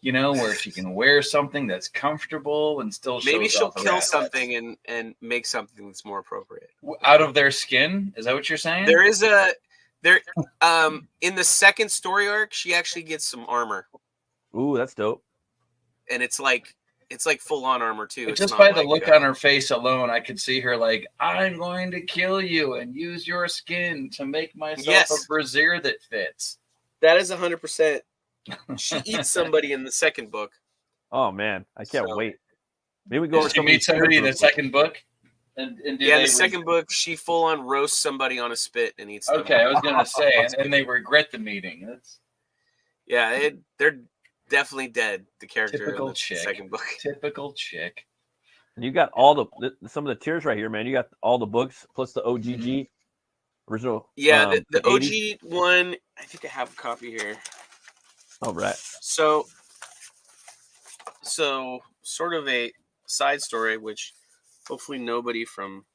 where she can wear something that's comfortable and still maybe she'll kill something and make something that's more appropriate out of their skin. Is that what you're saying? There is in the second story arc, she actually gets some armor. Ooh, that's dope. And it's like full on armor too. Just by the look on her face alone, I could see her like, I'm going to kill you and use your skin to make myself a brassiere that fits. That is 100%. She eats somebody in the second book. Oh man, I can't wait. Maybe we go. She meet somebody in the second book. And in the second book, she full on roasts somebody on a spit and eats them. Okay, I was gonna say, and they regret the meeting. They're definitely dead. The character typical in the chick. Second book. Typical chick. And you got all some of the tiers right here, man. You got all the books plus the OGG original. Yeah, the OG one. I think I have a copy here. All right. So sort of a side story, which hopefully nobody from.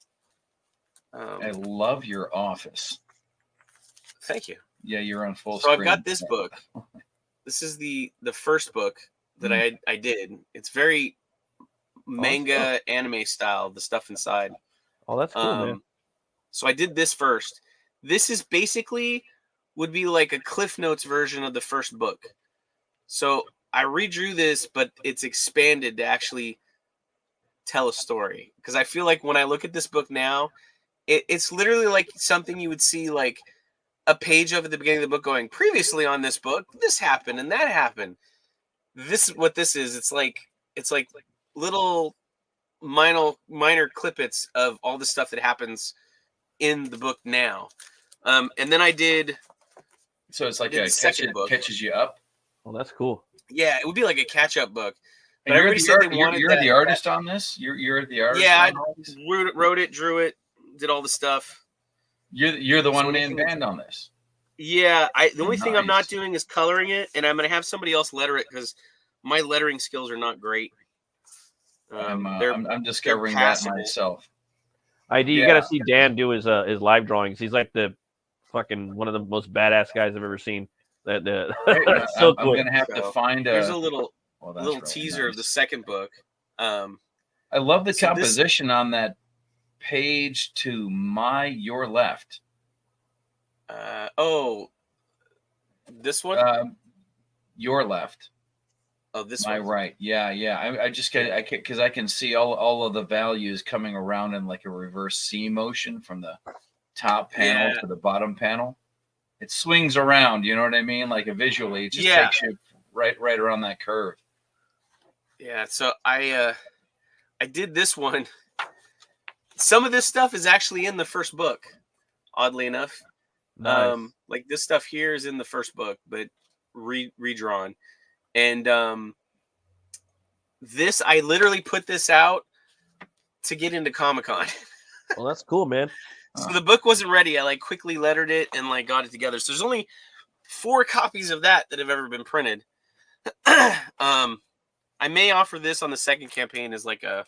I love your office. Thank you. Yeah, you're on full screen. So I've got this book. This is the first book that I did. It's very manga anime style, the stuff inside. Oh, that's cool, man. So I did this first. This is basically would be like a Cliff Notes version of the first book. So I redrew this, but it's expanded to actually tell a story. Because I feel like when I look at this book now, it's literally like something you would see like a page of at the beginning of the book going, previously on this book, this happened and that happened. This is what this is. It's like little minor clippets of all the stuff that happens in the book now. And then I did. So it's like catches you up. Well, that's cool. Yeah, it would be like a catch-up book. But and everybody said they wanted you're the artist on this. You're the artist. Yeah, I wrote it, drew it, did all the stuff. You're the one-man band on this. Yeah, the only thing I'm not doing is coloring it, and I'm gonna have somebody else letter it because my lettering skills are not great. I'm discovering that myself. You got to see Dan do his live drawings. He's like the fucking one of the most badass guys I've ever seen. I'm gonna have to find Here's a little teaser of the second book. I love the composition on that page to your left. This one? Your left. Oh, this my one. Right. Yeah. I just get because I can see all of the values coming around in like a reverse C motion from the top panel to the bottom panel. It swings around, you know what I mean? Like visually, it just takes you right around that curve. Yeah, so I did this one. Some of this stuff is actually in the first book, oddly enough. Nice. Like this stuff here is in the first book, but redrawn. And this, I literally put this out to get into Comic-Con. Well, that's cool, man. So the book wasn't ready. I like quickly lettered it and like got it together. So there's only 4 copies of that have ever been printed. I may offer this on the second campaign as like an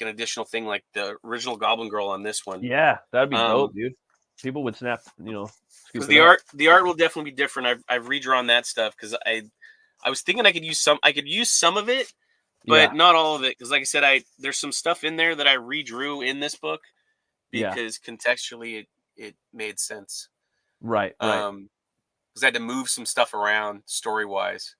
additional thing, like the original Goblin Girl on this one. Yeah, that'd be dope, dude. People would snap, because the art will definitely be different. I've redrawn that stuff because I was thinking I could use some of it, but not all of it. Because like I said, there's some stuff in there that I redrew in this book because contextually it made sense. Right. Because I had to move some stuff around story wise.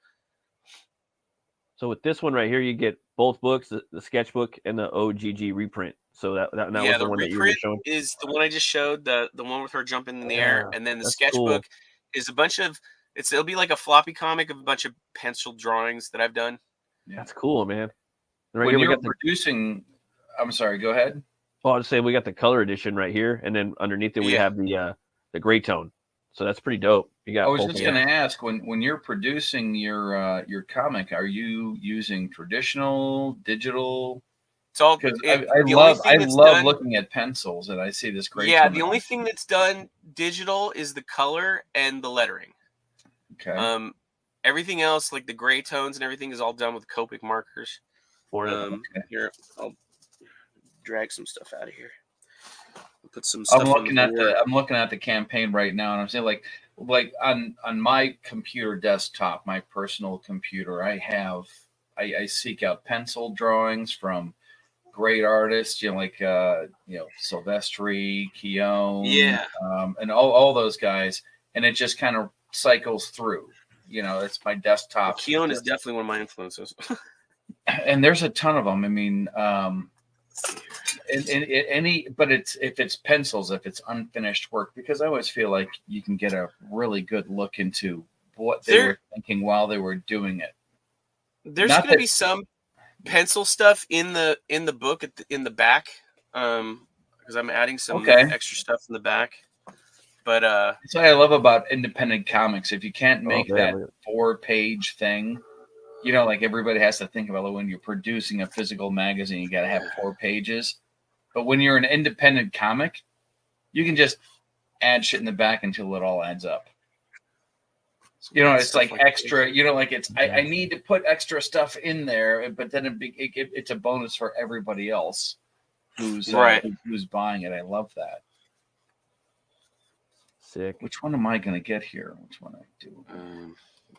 So with this one right here, you get both books, the sketchbook and the OGG reprint. So that was the one that you were showing. Is the one I just showed, the one with her jumping in the air, and then the sketchbook is a bunch of it'll be like a floppy comic of a bunch of pencil drawings that I've done. Yeah, that's cool, man. Right when you're producing, I'm sorry, go ahead. Well, I'll just say we got the color edition right here, and then underneath it we have the gray tone. So that's pretty dope. I was just going to ask, when you're producing your comic, are you using traditional, digital? It's all because I love looking at pencils, and I see this great. Yeah, the only thing that's done digital is the color and the lettering. Okay. Everything else, like the gray tones and everything, is all done with Koepp markers. Here, I'll drag some stuff out of here. Put some stuff. I'm looking at the campaign right now, and I'm saying like on my computer desktop, my personal computer, I seek out pencil drawings from great artists, Silvestri, Keown, and all those guys, and it just kind of cycles through. It's my desktop. Keown is definitely one of my influences, and there's a ton of them. I mean, if it's pencils, if it's unfinished work, because I always feel like you can get a really good look into what they were thinking while they were doing it. There's going to be some pencil stuff in the book in the back, because I'm adding some extra stuff in the back. But that's what I love about independent comics. If you can't make that 4-page thing, like everybody has to think about it when you're producing a physical magazine, you got to have 4 pages. But when you're an independent comic, you can just add shit in the back until it all adds up. It's like extra, I need to put extra stuff in there, but then it's a bonus for everybody else who's buying it. I love that. Sick. Which one am I going to get here? Which one I do?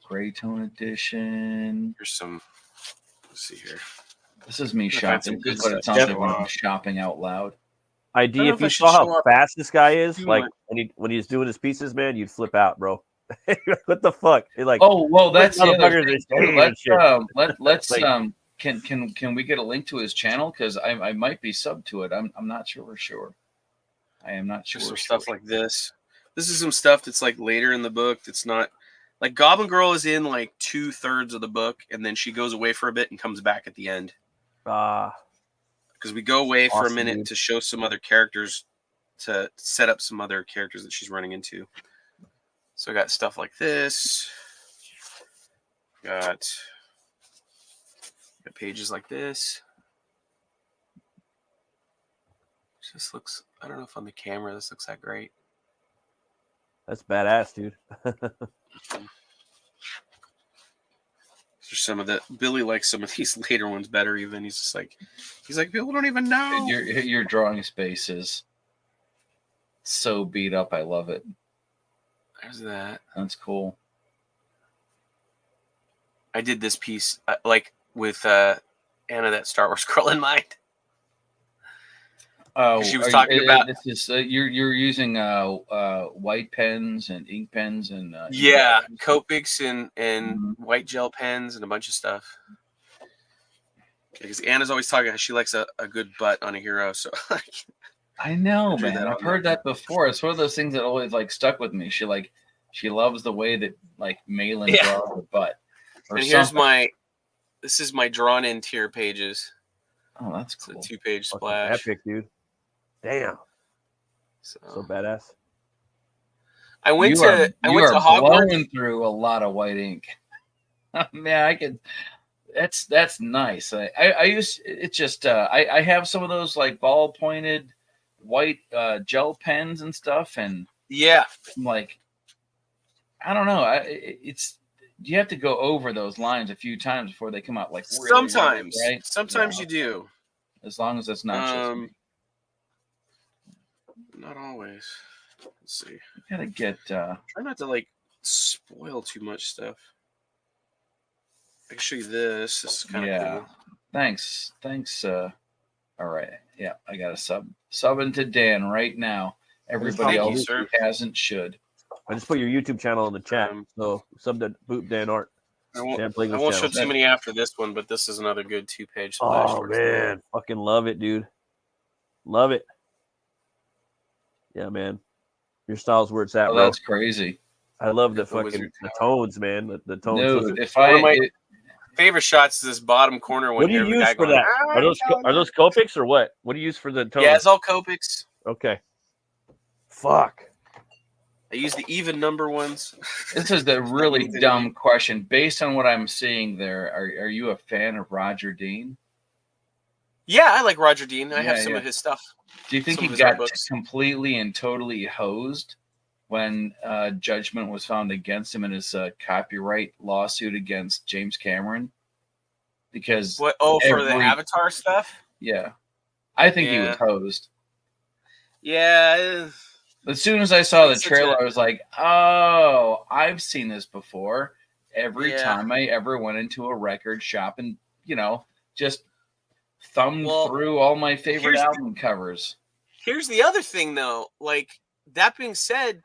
Gray tone edition. Here's some. Let's see here. This is me shopping. This is what it sounds like when I'm shopping out loud. ID, if you saw how fast this guy is, like when he's doing his pieces, man, you'd flip out, bro. What the fuck? You're like, oh well, that's the other thing. Can we get a link to his channel? Because I might be sub to it. I'm not sure. I am not sure. Some stuff like this. This is some stuff that's like later in the book. That's not like Goblin Girl is in like 2/3 of the book, and then she goes away for a bit and comes back at the end. Because we go away for a minute to show some other characters, to set up some other characters that she's running into. So I got stuff like this. Got pages like this. This looks, I don't know if on the camera this looks that great. That's badass, dude. Some of the Billy likes some of these later ones better. Even he's like people don't even know. Your drawing space is so beat up. I love it. There's that. That's cool. I did this piece like with Anna, that Star Wars girl in mind. Oh, she was talking about this is you're using white pens and ink pens and Copics and white gel pens and a bunch of stuff. Because Anna's always talking how she likes a good butt on a hero. So I know, man. I've heard that before. It's one of those things that always like stuck with me. She loves the way that like Malin draws the butt. And here's this is my drawn in tier pages. Oh, that's cool. It's a 2-page splash. Epic, dude. Damn. So badass. I went to Hogwarts. Blowing through a lot of white ink. Man, I could. That's nice. I use it's just I have some of those like ball pointed white gel pens and stuff, and I'm like, I don't know. It's you have to go over those lines a few times before they come out like really, sometimes, really, right? Sometimes you do. As long as it's not just me. Not always. Let's see. You gotta get try not to like spoil too much stuff. I can show you this. This is kind of cool. Thanks. All right. Yeah, I got a sub into Dan right now. Everybody else who hasn't should. I just put your YouTube channel in the chat. So sub to Boot Dan Art. I won't show too many after this one, but this is another good 2-page splash. Oh man, fucking love it, dude. Love it. Yeah, man. Your style's where it's at, bro. That's crazy. I love the fucking tones, man. The tones. Dude, one of my favorite shots is this bottom corner one. What do you use for that? Are those Copics or what? What do you use for the tones? Yeah, it's all Copics. Okay. Fuck. I use the even number ones. This is the really dumb question. Based on what I'm seeing there, are you a fan of Roger Dean? Yeah, I like Roger Dean. I have some of his stuff. Do you think he got completely and totally hosed when judgment was found against him in his copyright lawsuit against James Cameron? Because for the Avatar stuff? Yeah. I think he was hosed. Yeah. As soon as I saw the trailer, I was like, oh, I've seen this before. Every time I ever went into a record shop and, just thumbed through all my favorite album covers. Here's the other thing, though. Like, that being said,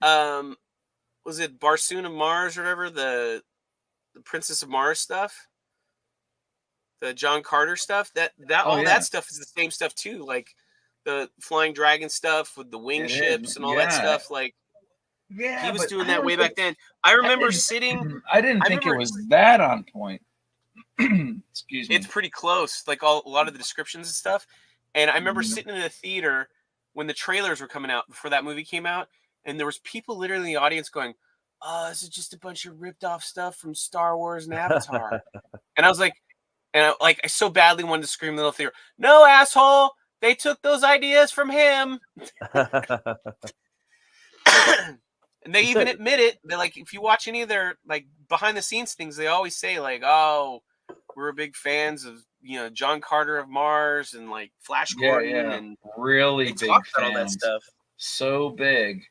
was it Barsoon of Mars or whatever, the Princess of Mars stuff? The John Carter stuff? That stuff is the same stuff, too. Like, the Flying Dragon stuff with the wing ships and all that stuff. Like, he was doing that way back then. I remember sitting. I didn't think it was that on point. Excuse me. It's pretty close, like a lot of the descriptions and stuff. And I remember sitting in a theater when the trailers were coming out before that movie came out, and there was people literally in the audience going, "Oh, this is just a bunch of ripped off stuff from Star Wars and Avatar." And I was like, I so badly wanted to scream in the little theater, "No, asshole! They took those ideas from him." And they even admit it. They're like, if you watch any of their like behind the scenes things, they always say like, "Oh, we're big fans of John Carter of Mars and like Flash Gordon and really big fans. All that stuff. So big."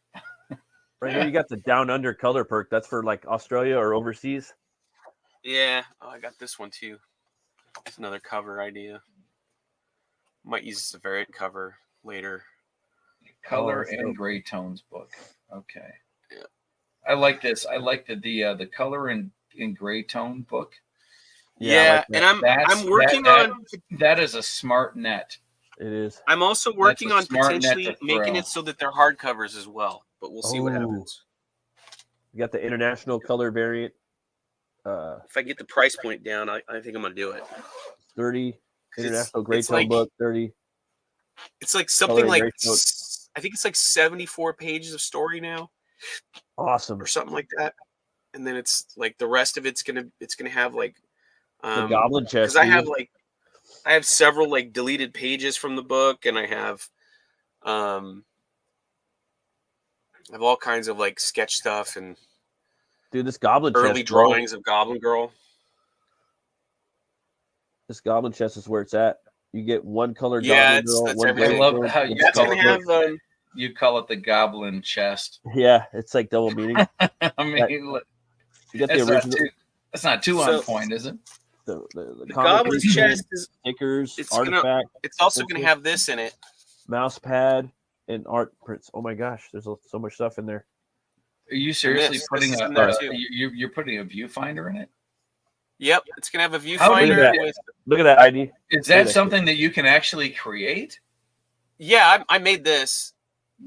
Right here, you got the Down Under color perk. That's for like Australia or overseas. Yeah. Oh, I got this one too. It's another cover idea. Might use this as a variant cover later. Color and gray tones book. Okay. Yeah. I like this. I like the color in gray tone book. Yeah, like and I'm working on that is a smart net. It is. I'm also working on potentially making it so that they're hardcovers as well, but we'll see what happens. You got the international color variant. If I get the price point down, I think I'm gonna do it. 30 international Great Tone book. 30. It's like something like I think it's like 74 pages of story now. Awesome, or something like that. And then it's like the rest of it's gonna have like the Goblin chest. Because I have several like deleted pages from the book, and I have all kinds of like sketch stuff and dude, this Goblin early chest, drawings of Goblin Girl. This Goblin chest is where it's at. You get one color Goblin Girl. That's one I love how you call it the Goblin chest. Yeah, it's like double meaning. I mean, you get the original. That's not too on point, is it? The Goblin chest is stickers, it's artifact. It's also going to have this in it. Mouse pad and art prints. Oh my gosh, there's so much stuff in there. Are you seriously putting you're putting a viewfinder in it? Yep, it's gonna have a viewfinder. Look at that ID. Is that something that you can actually create? Yeah, I made this.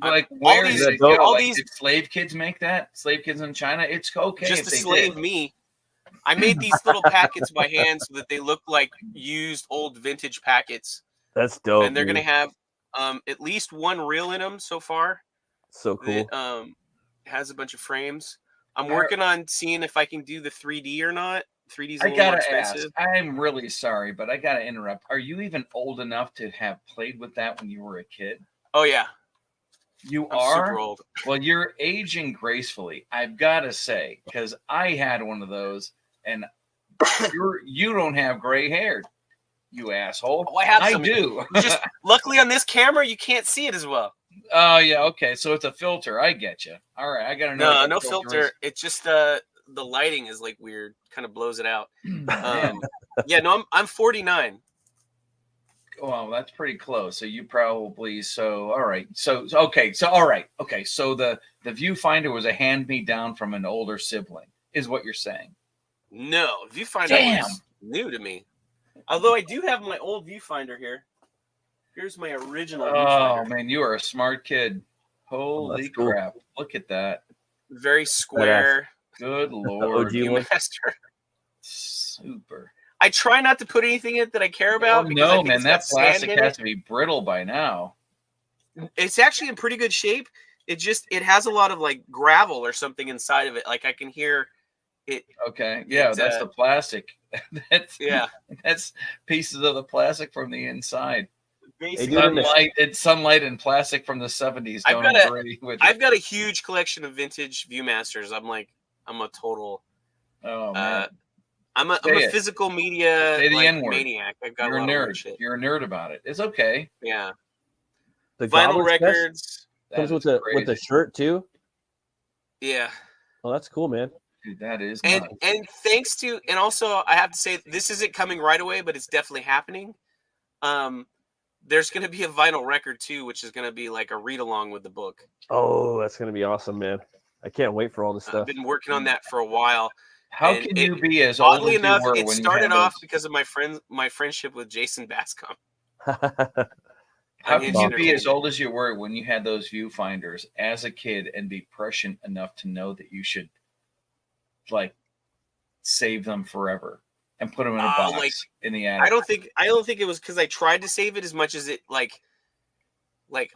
Like where did it go? Did slave kids make that? Slave kids in China? It's okay. Just to slave me. I made these little packets by hand so that they look like used old vintage packets. That's dope. And they're gonna have at least one reel in them so far. So cool. That, has a bunch of frames. I'm working on seeing if I can do the 3D or not. 3D's a little more expensive. I'm really sorry, but I gotta interrupt. Are you even old enough to have played with that when you were a kid? Oh yeah. I'm are super old. Well, you're aging gracefully. I've got to say, because I had one of those, and you don't have gray hair, you asshole. Oh, I do. Just luckily on this camera, you can't see it as well. Oh yeah, okay. So it's a filter. I get you. All right, I gotta know. No filter. It's just the lighting is like weird, kind of blows it out. Yeah, no, I'm 49. Well, that's pretty close. So you probably all right. So all right. Okay. So the viewfinder was a hand me down from an older sibling, is what you're saying. No, viewfinder was new to me. Although I do have my old viewfinder here. Here's my original viewfinder. Oh man, you are a smart kid. Holy crap. Look at that. Very square. Good Lord. Master. Super. I try not to put anything in it that I care about. No, man, that plastic has to be brittle by now. It's actually in pretty good shape. It has a lot of like gravel or something inside of it. Like I can hear it. Okay. Yeah, that's the plastic. That's pieces of the plastic from the inside. Sunlight and plastic from the 70s. I've got a huge collection of vintage Viewmasters. I'm a total. Oh man. I'm a physical media maniac. I've got You're a nerd. You're a nerd about it. It's okay. Yeah. The vinyl records comes with the shirt too. Yeah. Oh, that's cool, man. Dude, that is. And thanks to also I have to say this isn't coming right away, but it's definitely happening. There's going to be a vinyl record too, which is going to be like a read along with the book. Oh, that's going to be awesome, man! I can't wait for all this stuff. I've been working on that for a while. How can you be as old oddly as enough, you were it when started you off because of my friendship with Jason Bascom. How can you be as old as you were when you had those viewfinders as a kid and be prescient enough to know that you should like save them forever and put them in a box in the attic? I don't think it was because I tried to save it as much as it like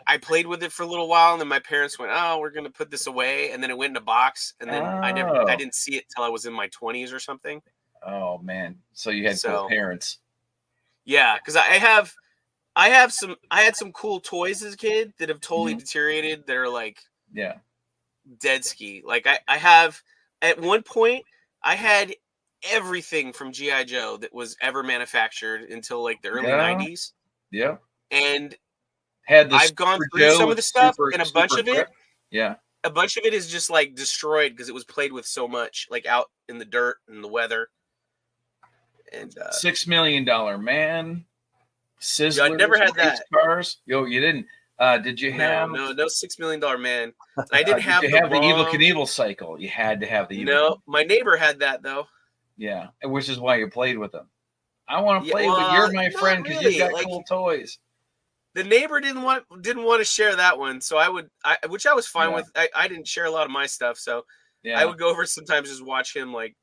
I played with it for a little while, and then my parents went, "Oh, we're gonna put this away," and then it went in a box, and then I didn't see it till I was in my 20s or something. Oh man, so you had cool parents. Yeah, because I had some cool toys as a kid that have totally deteriorated. They're like dead ski. Like I have at one point I had everything from G.I. Joe that was ever manufactured until like the early 90s. Yeah, and I've gone through some of the stuff, and a bunch of it. Yeah, a bunch of it is just like destroyed because it was played with so much, like out in the dirt and the weather. And $6 Million Man, Sizzler. Yeah, I never had that. Cars. Yo, you didn't. Did you have no $6 Million Man? I didn't have. Did you have the Evil Knievel cycle? You had to have the. No, my neighbor had that though. Yeah, which is why you played with them. I want to play with you're my friend because you've got cool toys. The neighbor didn't want to share that one, so which I was fine with. I didn't share a lot of my stuff, so I would go over sometimes just watch him like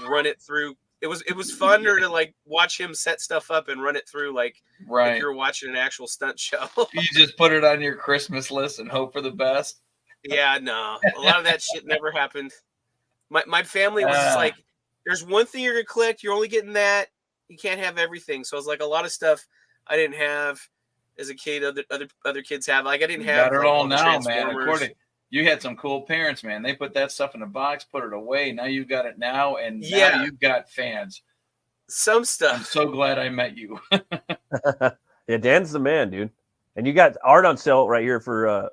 run it through. It was funner to like watch him set stuff up and run it through like you were watching an actual stunt show. You just put it on your Christmas list and hope for the best. Yeah, no, a lot of that shit never happened. My family was just like, there's one thing you're gonna collect. You're only getting that. You can't have everything. So I was like, a lot of stuff I didn't have as a kid. Other kids have. Like I didn't have. Got it all now, man. You had some cool parents, man. They put that stuff in a box, put it away. Now you've got it now, and now you've got fans. Some stuff. I'm so glad I met you. Yeah, Dan's the man, dude. And you got art on sale right here for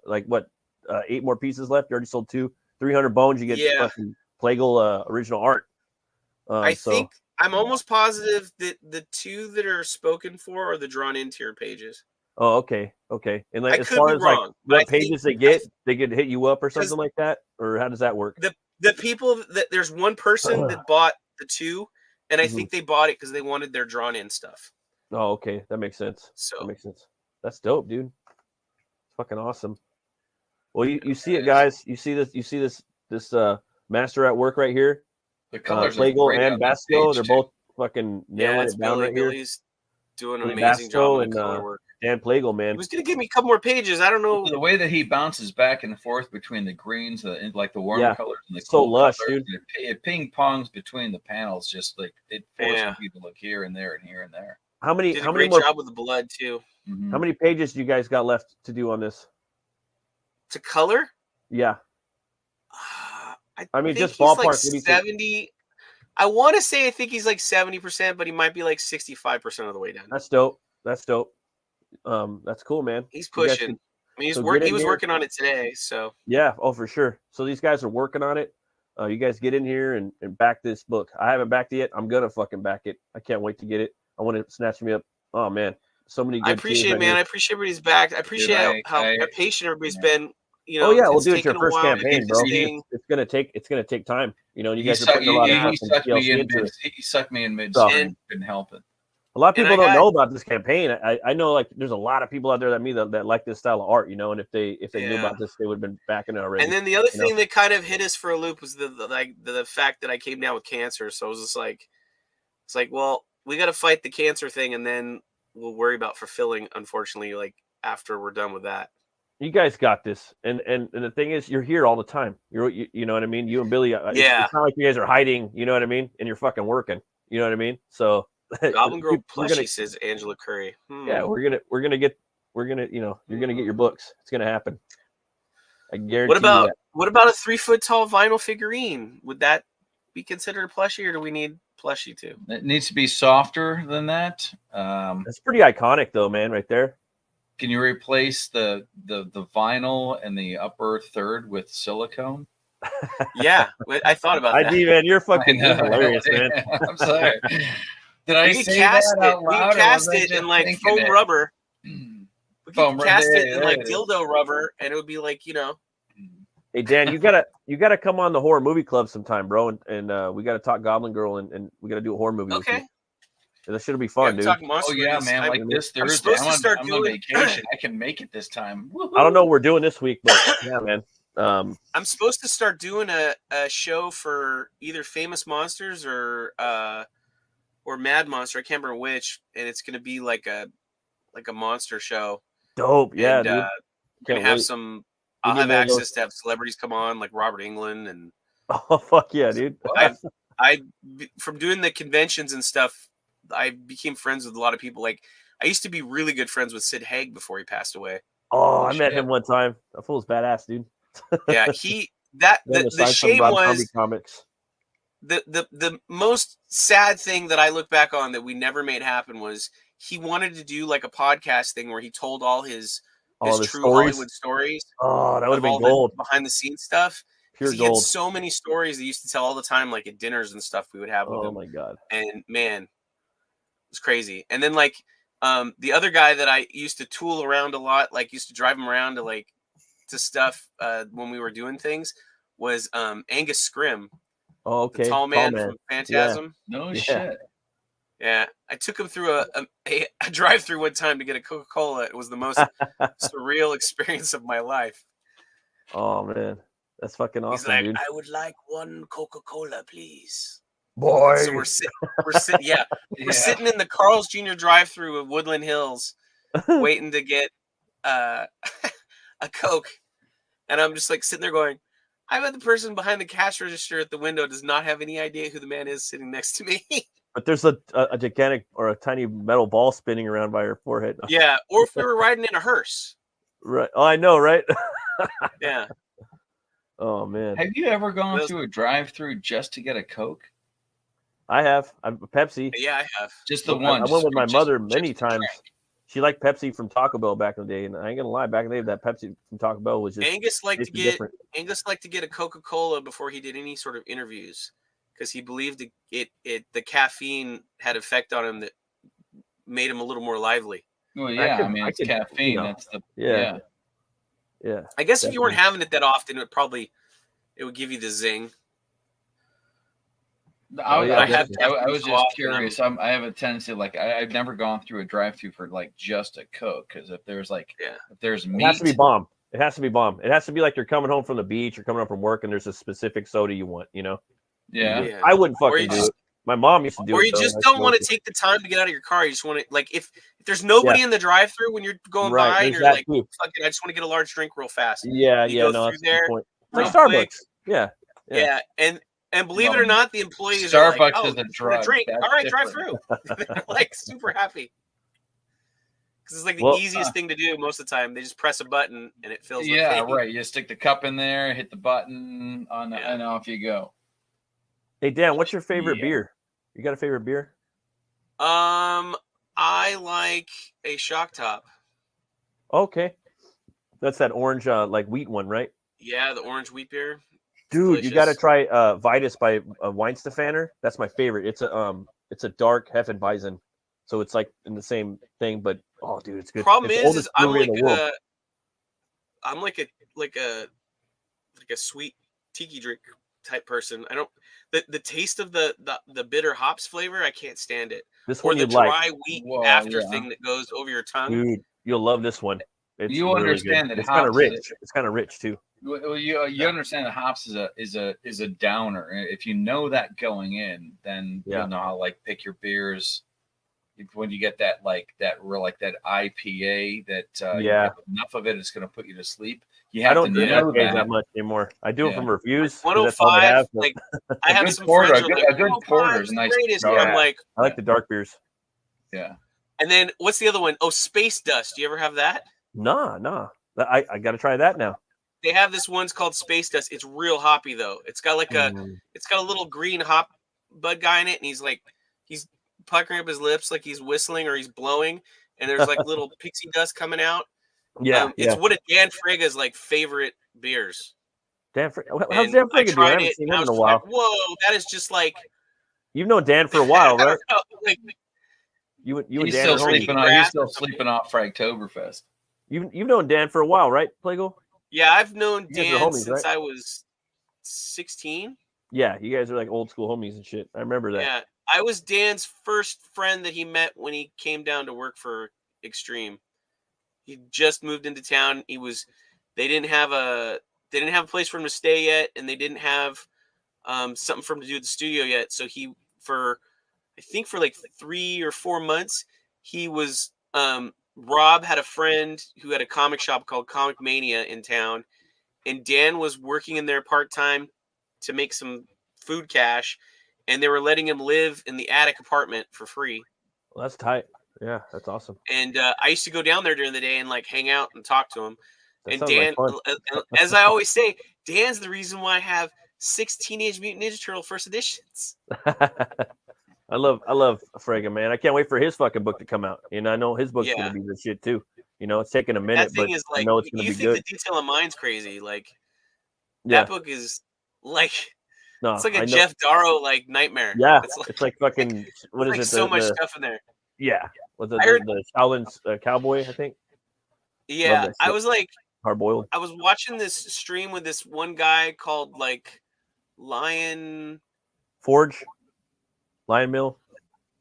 8 more pieces left. You already sold 2, 300 bones. You get fucking Plagal original art. I think I'm almost positive that the 2 that are spoken for are the drawn interior pages. Oh, okay. And like, as far as like what pages they get hit you up or something like that, or how does that work? The people that there's one person that bought the 2, and I think they bought it because they wanted their drawn in stuff. Oh, okay, that makes sense. That makes sense. That's dope, dude. It's fucking awesome. Well, you see it, guys. You see this master at work right here. The colors Plagal and Basco, they're both fucking nailing it down right Billy's doing an amazing Basco job and color work. Dan Plagal, man. He was gonna give me a couple more pages. I don't know the way that he bounces back and forth between the greens, like the warm colors and the so lush, dude. It ping pongs between the panels, just like it forces you to look here and there and here and there. How many? Did how a great many more job with the blood too. How many pages do you guys got left to do on this? To color? Yeah. I mean, just ballpark. Like 70. I want to say I think he's like 70%, but he might be like 65% of the way down. That's dope. That's cool, man. He's pushing. He was working on it today, so yeah. Oh, for sure. So these guys are working on it. You guys get in here and back this book. I haven't backed it yet. I'm gonna fucking back it. I can't wait to get it. I want to snatch me up. Oh man, so many. Good I appreciate it, man. I appreciate everybody's back. I appreciate how patient everybody's been. You know, we'll do it your first campaign, bro. It's gonna take time. You know, you guys are putting a lot of he sucked me in midstream. Couldn't help it. A lot of people don't know about this campaign. I know, like, there's a lot of people out there that like this style of art, you know. And if they knew about this, they would have been backing it already. And then the other thing that kind of hit us for a loop was the fact that I came down with cancer. So it was just like, it's like, well, we got to fight the cancer thing, and then we'll worry about fulfilling. Unfortunately, like after we're done with that. You guys got this, and the thing is, you're here all the time. You know what I mean. You and Billy, it's not like you guys are hiding. You know what I mean, and you're fucking working. You know what I mean. So, Goblin Girl plushie, says Angela Curry. Yeah, you're gonna get your books. It's gonna happen. I guarantee. What about a 3-foot tall vinyl figurine? Would that be considered a plushie, or do we need plushie too? It needs to be softer than that. It's pretty iconic, though, man. Right there. Can you replace the vinyl and the upper third with silicone? Yeah, I thought about that. Man, you're fucking hilarious, man. I'm sorry. Did I say that out loud? We can cast it in like foam rubber. We can cast it in like dildo rubber, and it would be like, you know. Hey Dan, you gotta come on the horror movie club sometime, bro, and we gotta talk Goblin Girl, and we gotta do a horror movie. Okay. That should be fun, dude. Oh yeah, man! Like this Thursday, I'm on vacation. I can make it this time. Woo-hoo. I don't know what we're doing this week, but yeah, man. I'm supposed to start doing a show for either Famous Monsters or Mad Monster. I can't remember which, and it's gonna be like a monster show. Dope, yeah, and, dude. Gonna have some. I'll have access to have celebrities come on, like Robert Englund, and oh fuck yeah, dude! I from doing the conventions and stuff, I became friends with a lot of people. Like I used to be really good friends with Sid Haig before he passed away. Oh, I met him one time. That fool's badass, dude. Yeah, the shame was comics. The most sad thing that I look back on that we never made happen was he wanted to do like a podcast thing where he told all his true Hollywood stories. Oh, that would have been gold. Behind the scenes stuff. Pure he gold. had so many stories that he used to tell all the time, like at dinners and stuff we would have with him. Oh my god. And man, it was crazy. And then like the other guy that I used to tool around a lot, like used to drive him around to stuff when we were doing things, was Angus Scrim. Oh, okay. The tall man from Phantasm. Yeah. No shit. Yeah, I took him through a drive-through one time to get a Coca-Cola. It was the most surreal experience of my life. Oh man, that's fucking awesome. He's like, dude. I would like one Coca-Cola, please. Boy. So we're sitting in the Carl's Jr. drive-through of Woodland Hills, waiting to get a Coke, and I'm just like sitting there going, I bet the person behind the cash register at the window does not have any idea who the man is sitting next to me. But there's a gigantic or a tiny metal ball spinning around by her forehead. Yeah, or if we were riding in a hearse. Right. Oh, I know, right? Yeah. Oh man. Have you ever gone through a drive-through just to get a Coke? I have. I'm Pepsi. Yeah, I have. Just the one. I went with my mother many times. She liked Pepsi from Taco Bell back in the day, and I ain't gonna lie, back in the day, that Pepsi from Taco Bell was just Angus liked different. to get a Coca-Cola before he did any sort of interviews, because he believed the caffeine had effect on him that made him a little more lively. Well, yeah, it's caffeine. That's the yeah. I guess if you weren't having it that often, it would give you the zing. I was just curious. I have a tendency, like, I've never gone through a drive-through for like just a Coke, because if there's meat, it has to be bomb. It has to be bomb. It has to be like you're coming home from the beach or coming home from work, and there's a specific soda you want. Yeah. I wouldn't fucking do it. My mom used to do it. Or you just don't want to take the time to get out of your car. You just want to, like, if there's nobody in the drive-through when you're going by, and you're like, fucking, I just want to get a large drink real fast. Yeah, you go through there, like Starbucks. Yeah. And believe it or not, the employees Starbucks are like, is a drug. Drink. All right, drive through. They're like super happy. Because it's like the easiest thing to do most of the time. They just press a button and it fills. Yeah, right. You stick the cup in there, hit the button, and off you go. Hey Dan, what's your favorite beer? You got a favorite beer? I like a Shock Top. Okay, that's that orange, like wheat one, right? Yeah, the orange wheat beer. Dude, you got to try Vitus by Weinstefaner. That's my favorite. It's a dark Hefeweizen, so it's like in the same thing, but oh, dude, it's good. Problem is I'm like a sweet tiki drink type person. I don't the taste of the bitter hops flavor. I can't stand it. This or one the dry wheat thing that goes over your tongue. Dude, you'll love this one. It's you really understand good. that it's kind of rich. It's kind of rich too. Well, you understand that hops is a downer. If you know that going in, then you'll know how like pick your beers. When you get that IPA that enough of it is going to put you to sleep. You have I don't to know that much anymore. I do it from reviews. 105. Like I have some porter. friends A good porter is nice. I'm like, I like the dark beers. Yeah. And then what's the other one? Oh, Space Dust. Do you ever have that? Nah. I got to try that now. They have this one's called Space Dust. It's real hoppy though. It's got like it's got a little green hop bud guy in it, and he's puckering up his lips like he's whistling or he's blowing, and there's like little pixie dust coming out. It's one of Dan Frega's like favorite beers. How's Dan Frega doing? I haven't seen him in a while. Like, whoa, that is just like you've known Dan for a while, right? Like, you and he's Dan still sleeping off Fragtoberfest. You've known Dan for a while, right, Plago? Yeah, I've known Dan since I was 16. Yeah, you guys are like old school homies and shit. I remember that. Yeah, I was Dan's first friend that he met when he came down to work for Extreme. He just moved into town. They didn't have a place for him to stay yet, and they didn't have something for him to do at the studio yet. So I think for like 3 or 4 months, he was Rob had a friend who had a comic shop called Comic Mania in town, and Dan was working in there part-time to make some food cash, and they were letting him live in the attic apartment for free. Well, that's tight. Yeah, that's awesome. And I used to go down there during the day and like hang out and talk to him. That and Dan, as I always say, Dan's the reason why I have 6 Teenage Mutant Ninja Turtle first editions. I love Frega, man. I can't wait for his fucking book to come out. And I know his book's gonna be the shit too. It's taking a minute, but is, like, I know it's gonna be good. The Detail of Mind's crazy. Like that book is like it's like a Jeff Darrow like nightmare. Yeah, it's like fucking what is it? So much stuff in there. Yeah, was it the Shaolin Cowboy? I think. Yeah, I was like hard boiled. I was watching this stream with this one guy called like Lion Forge, Lion Mill.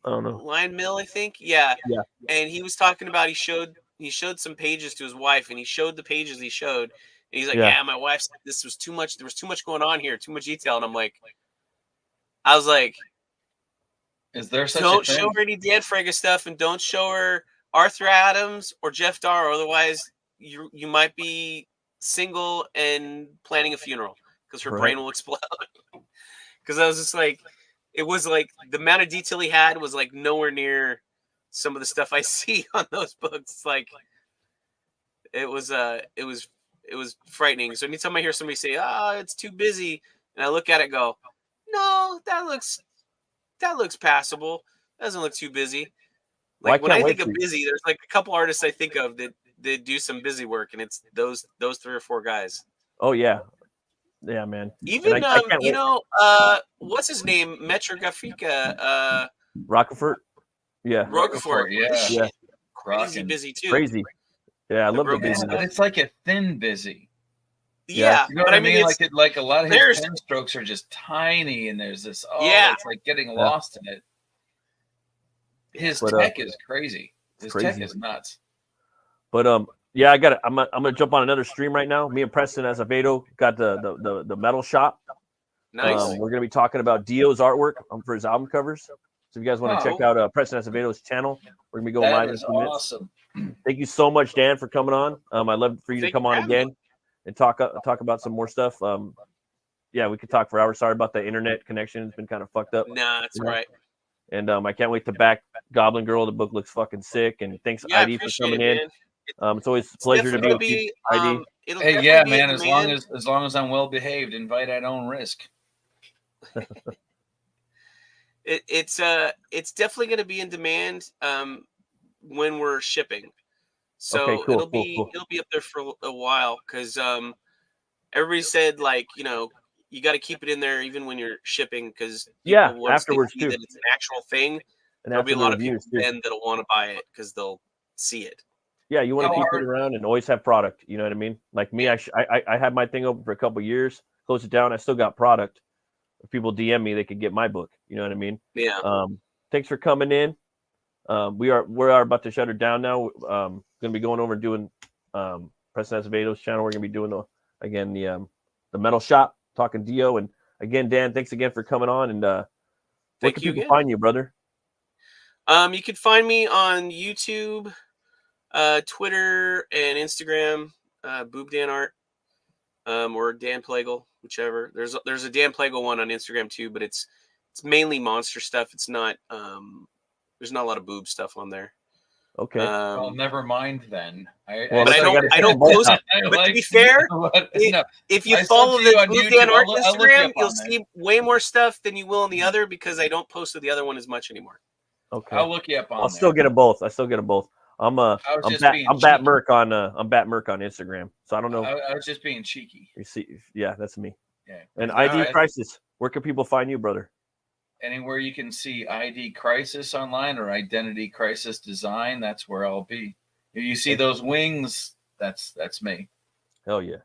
I don't know. Lion Mill, I think. Yeah. Yeah. And he was talking about he showed some pages to his wife, and he showed the pages he showed, and he's like, "Yeah, my wife said this was too much. There was too much going on here, too much detail." And I was like, "Is there such don't a thing? show her any Dan Fraga stuff, and don't show her Arthur Adams or Jeff Darr, otherwise you might be single and planning a funeral because her brain will explode." Because I was just like, it was like the amount of detail he had was like nowhere near some of the stuff I see on those books. Like it was frightening. So anytime I hear somebody say, "Oh, it's too busy," and I look at it and go, "No, that looks passable. That doesn't look too busy." Like when I think of busy, there's like a couple artists I think of that do some busy work, and it's those 3 or 4 guys. Oh yeah. Yeah, man. Even what's his name? Metro Graphica. Rockefort. Yeah. Roquefort. Yeah. Crazy busy too. Crazy. Yeah, I love the busy. But it's like a thin busy. Yeah, you know what I mean? Like a lot of his pen strokes are just tiny, and there's this. It's like getting lost in it. His tech is crazy. His tech is nuts. But yeah, I got it. I'm gonna jump on another stream right now. Me and Preston Azevedo got the metal shop. Nice. We're gonna be talking about Dio's artwork for his album covers. So if you guys want to check out Preston Azevedo's channel, we're gonna be going live in 2 minutes. Awesome. Thank you so much, Dan, for coming on. I'd love for you to come on again and talk about some more stuff. Yeah, we could talk for hours. Sorry about the internet connection; it's been kind of fucked up. Nah, that's right. And I can't wait to back Goblin Girl. The book looks fucking sick. And thanks, ID, for coming in. It's always a pleasure to be with you, ID. Hey, yeah, man. As long as I'm well behaved, invite at own risk. It's definitely going to be in demand when we're shipping. So okay, cool, it'll be up there for a while because everybody said you got to keep it in there even when you're shipping because afterwards too. That it's an actual thing. And there'll be a lot of people then that'll want to buy it because they'll see it. Yeah, you want to keep it around and always have product. You know what I mean? Like me, I had my thing open for a couple of years, closed it down. I still got product. If people DM me, they could get my book. You know what I mean? Yeah. Thanks for coming in. We are about to shut her down now. Going to be going over and doing Preston Azevedo's channel. We're going to be doing the metal shop, talking Dio. And again, Dan, thanks again for coming on. And where can people find you, brother? You can find me on YouTube, Twitter, and Instagram, Boob Dan Art, or Dan Plagle, whichever. There's a Dan Plagle one on Instagram too, but it's mainly monster stuff. It's not there's not a lot of boob stuff on there. Okay. Well, never mind then. I don't post. But to be fair, if you follow the Boob Dan Art Instagram, you'll see way more stuff than you will on the other because I don't post to the other one as much anymore. Okay. I'll look you up on. I'll still get them both. I'm Bat Merc on Instagram. So I don't know. I was just being cheeky. You see, yeah, that's me. Yeah. And ID Crisis. Where can people find you, brother? Anywhere you can see ID Crisis online or Identity Crisis Design, that's where I'll be. If you see those wings, that's me. Hell yeah.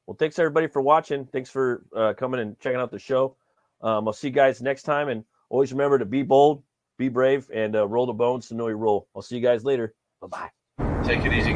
Well, thanks everybody for watching. Thanks for coming and checking out the show. I'll see you guys next time, and always remember to be bold, be brave, and roll the bones to know your role. I'll see you guys later. Bye-bye. Take it easy.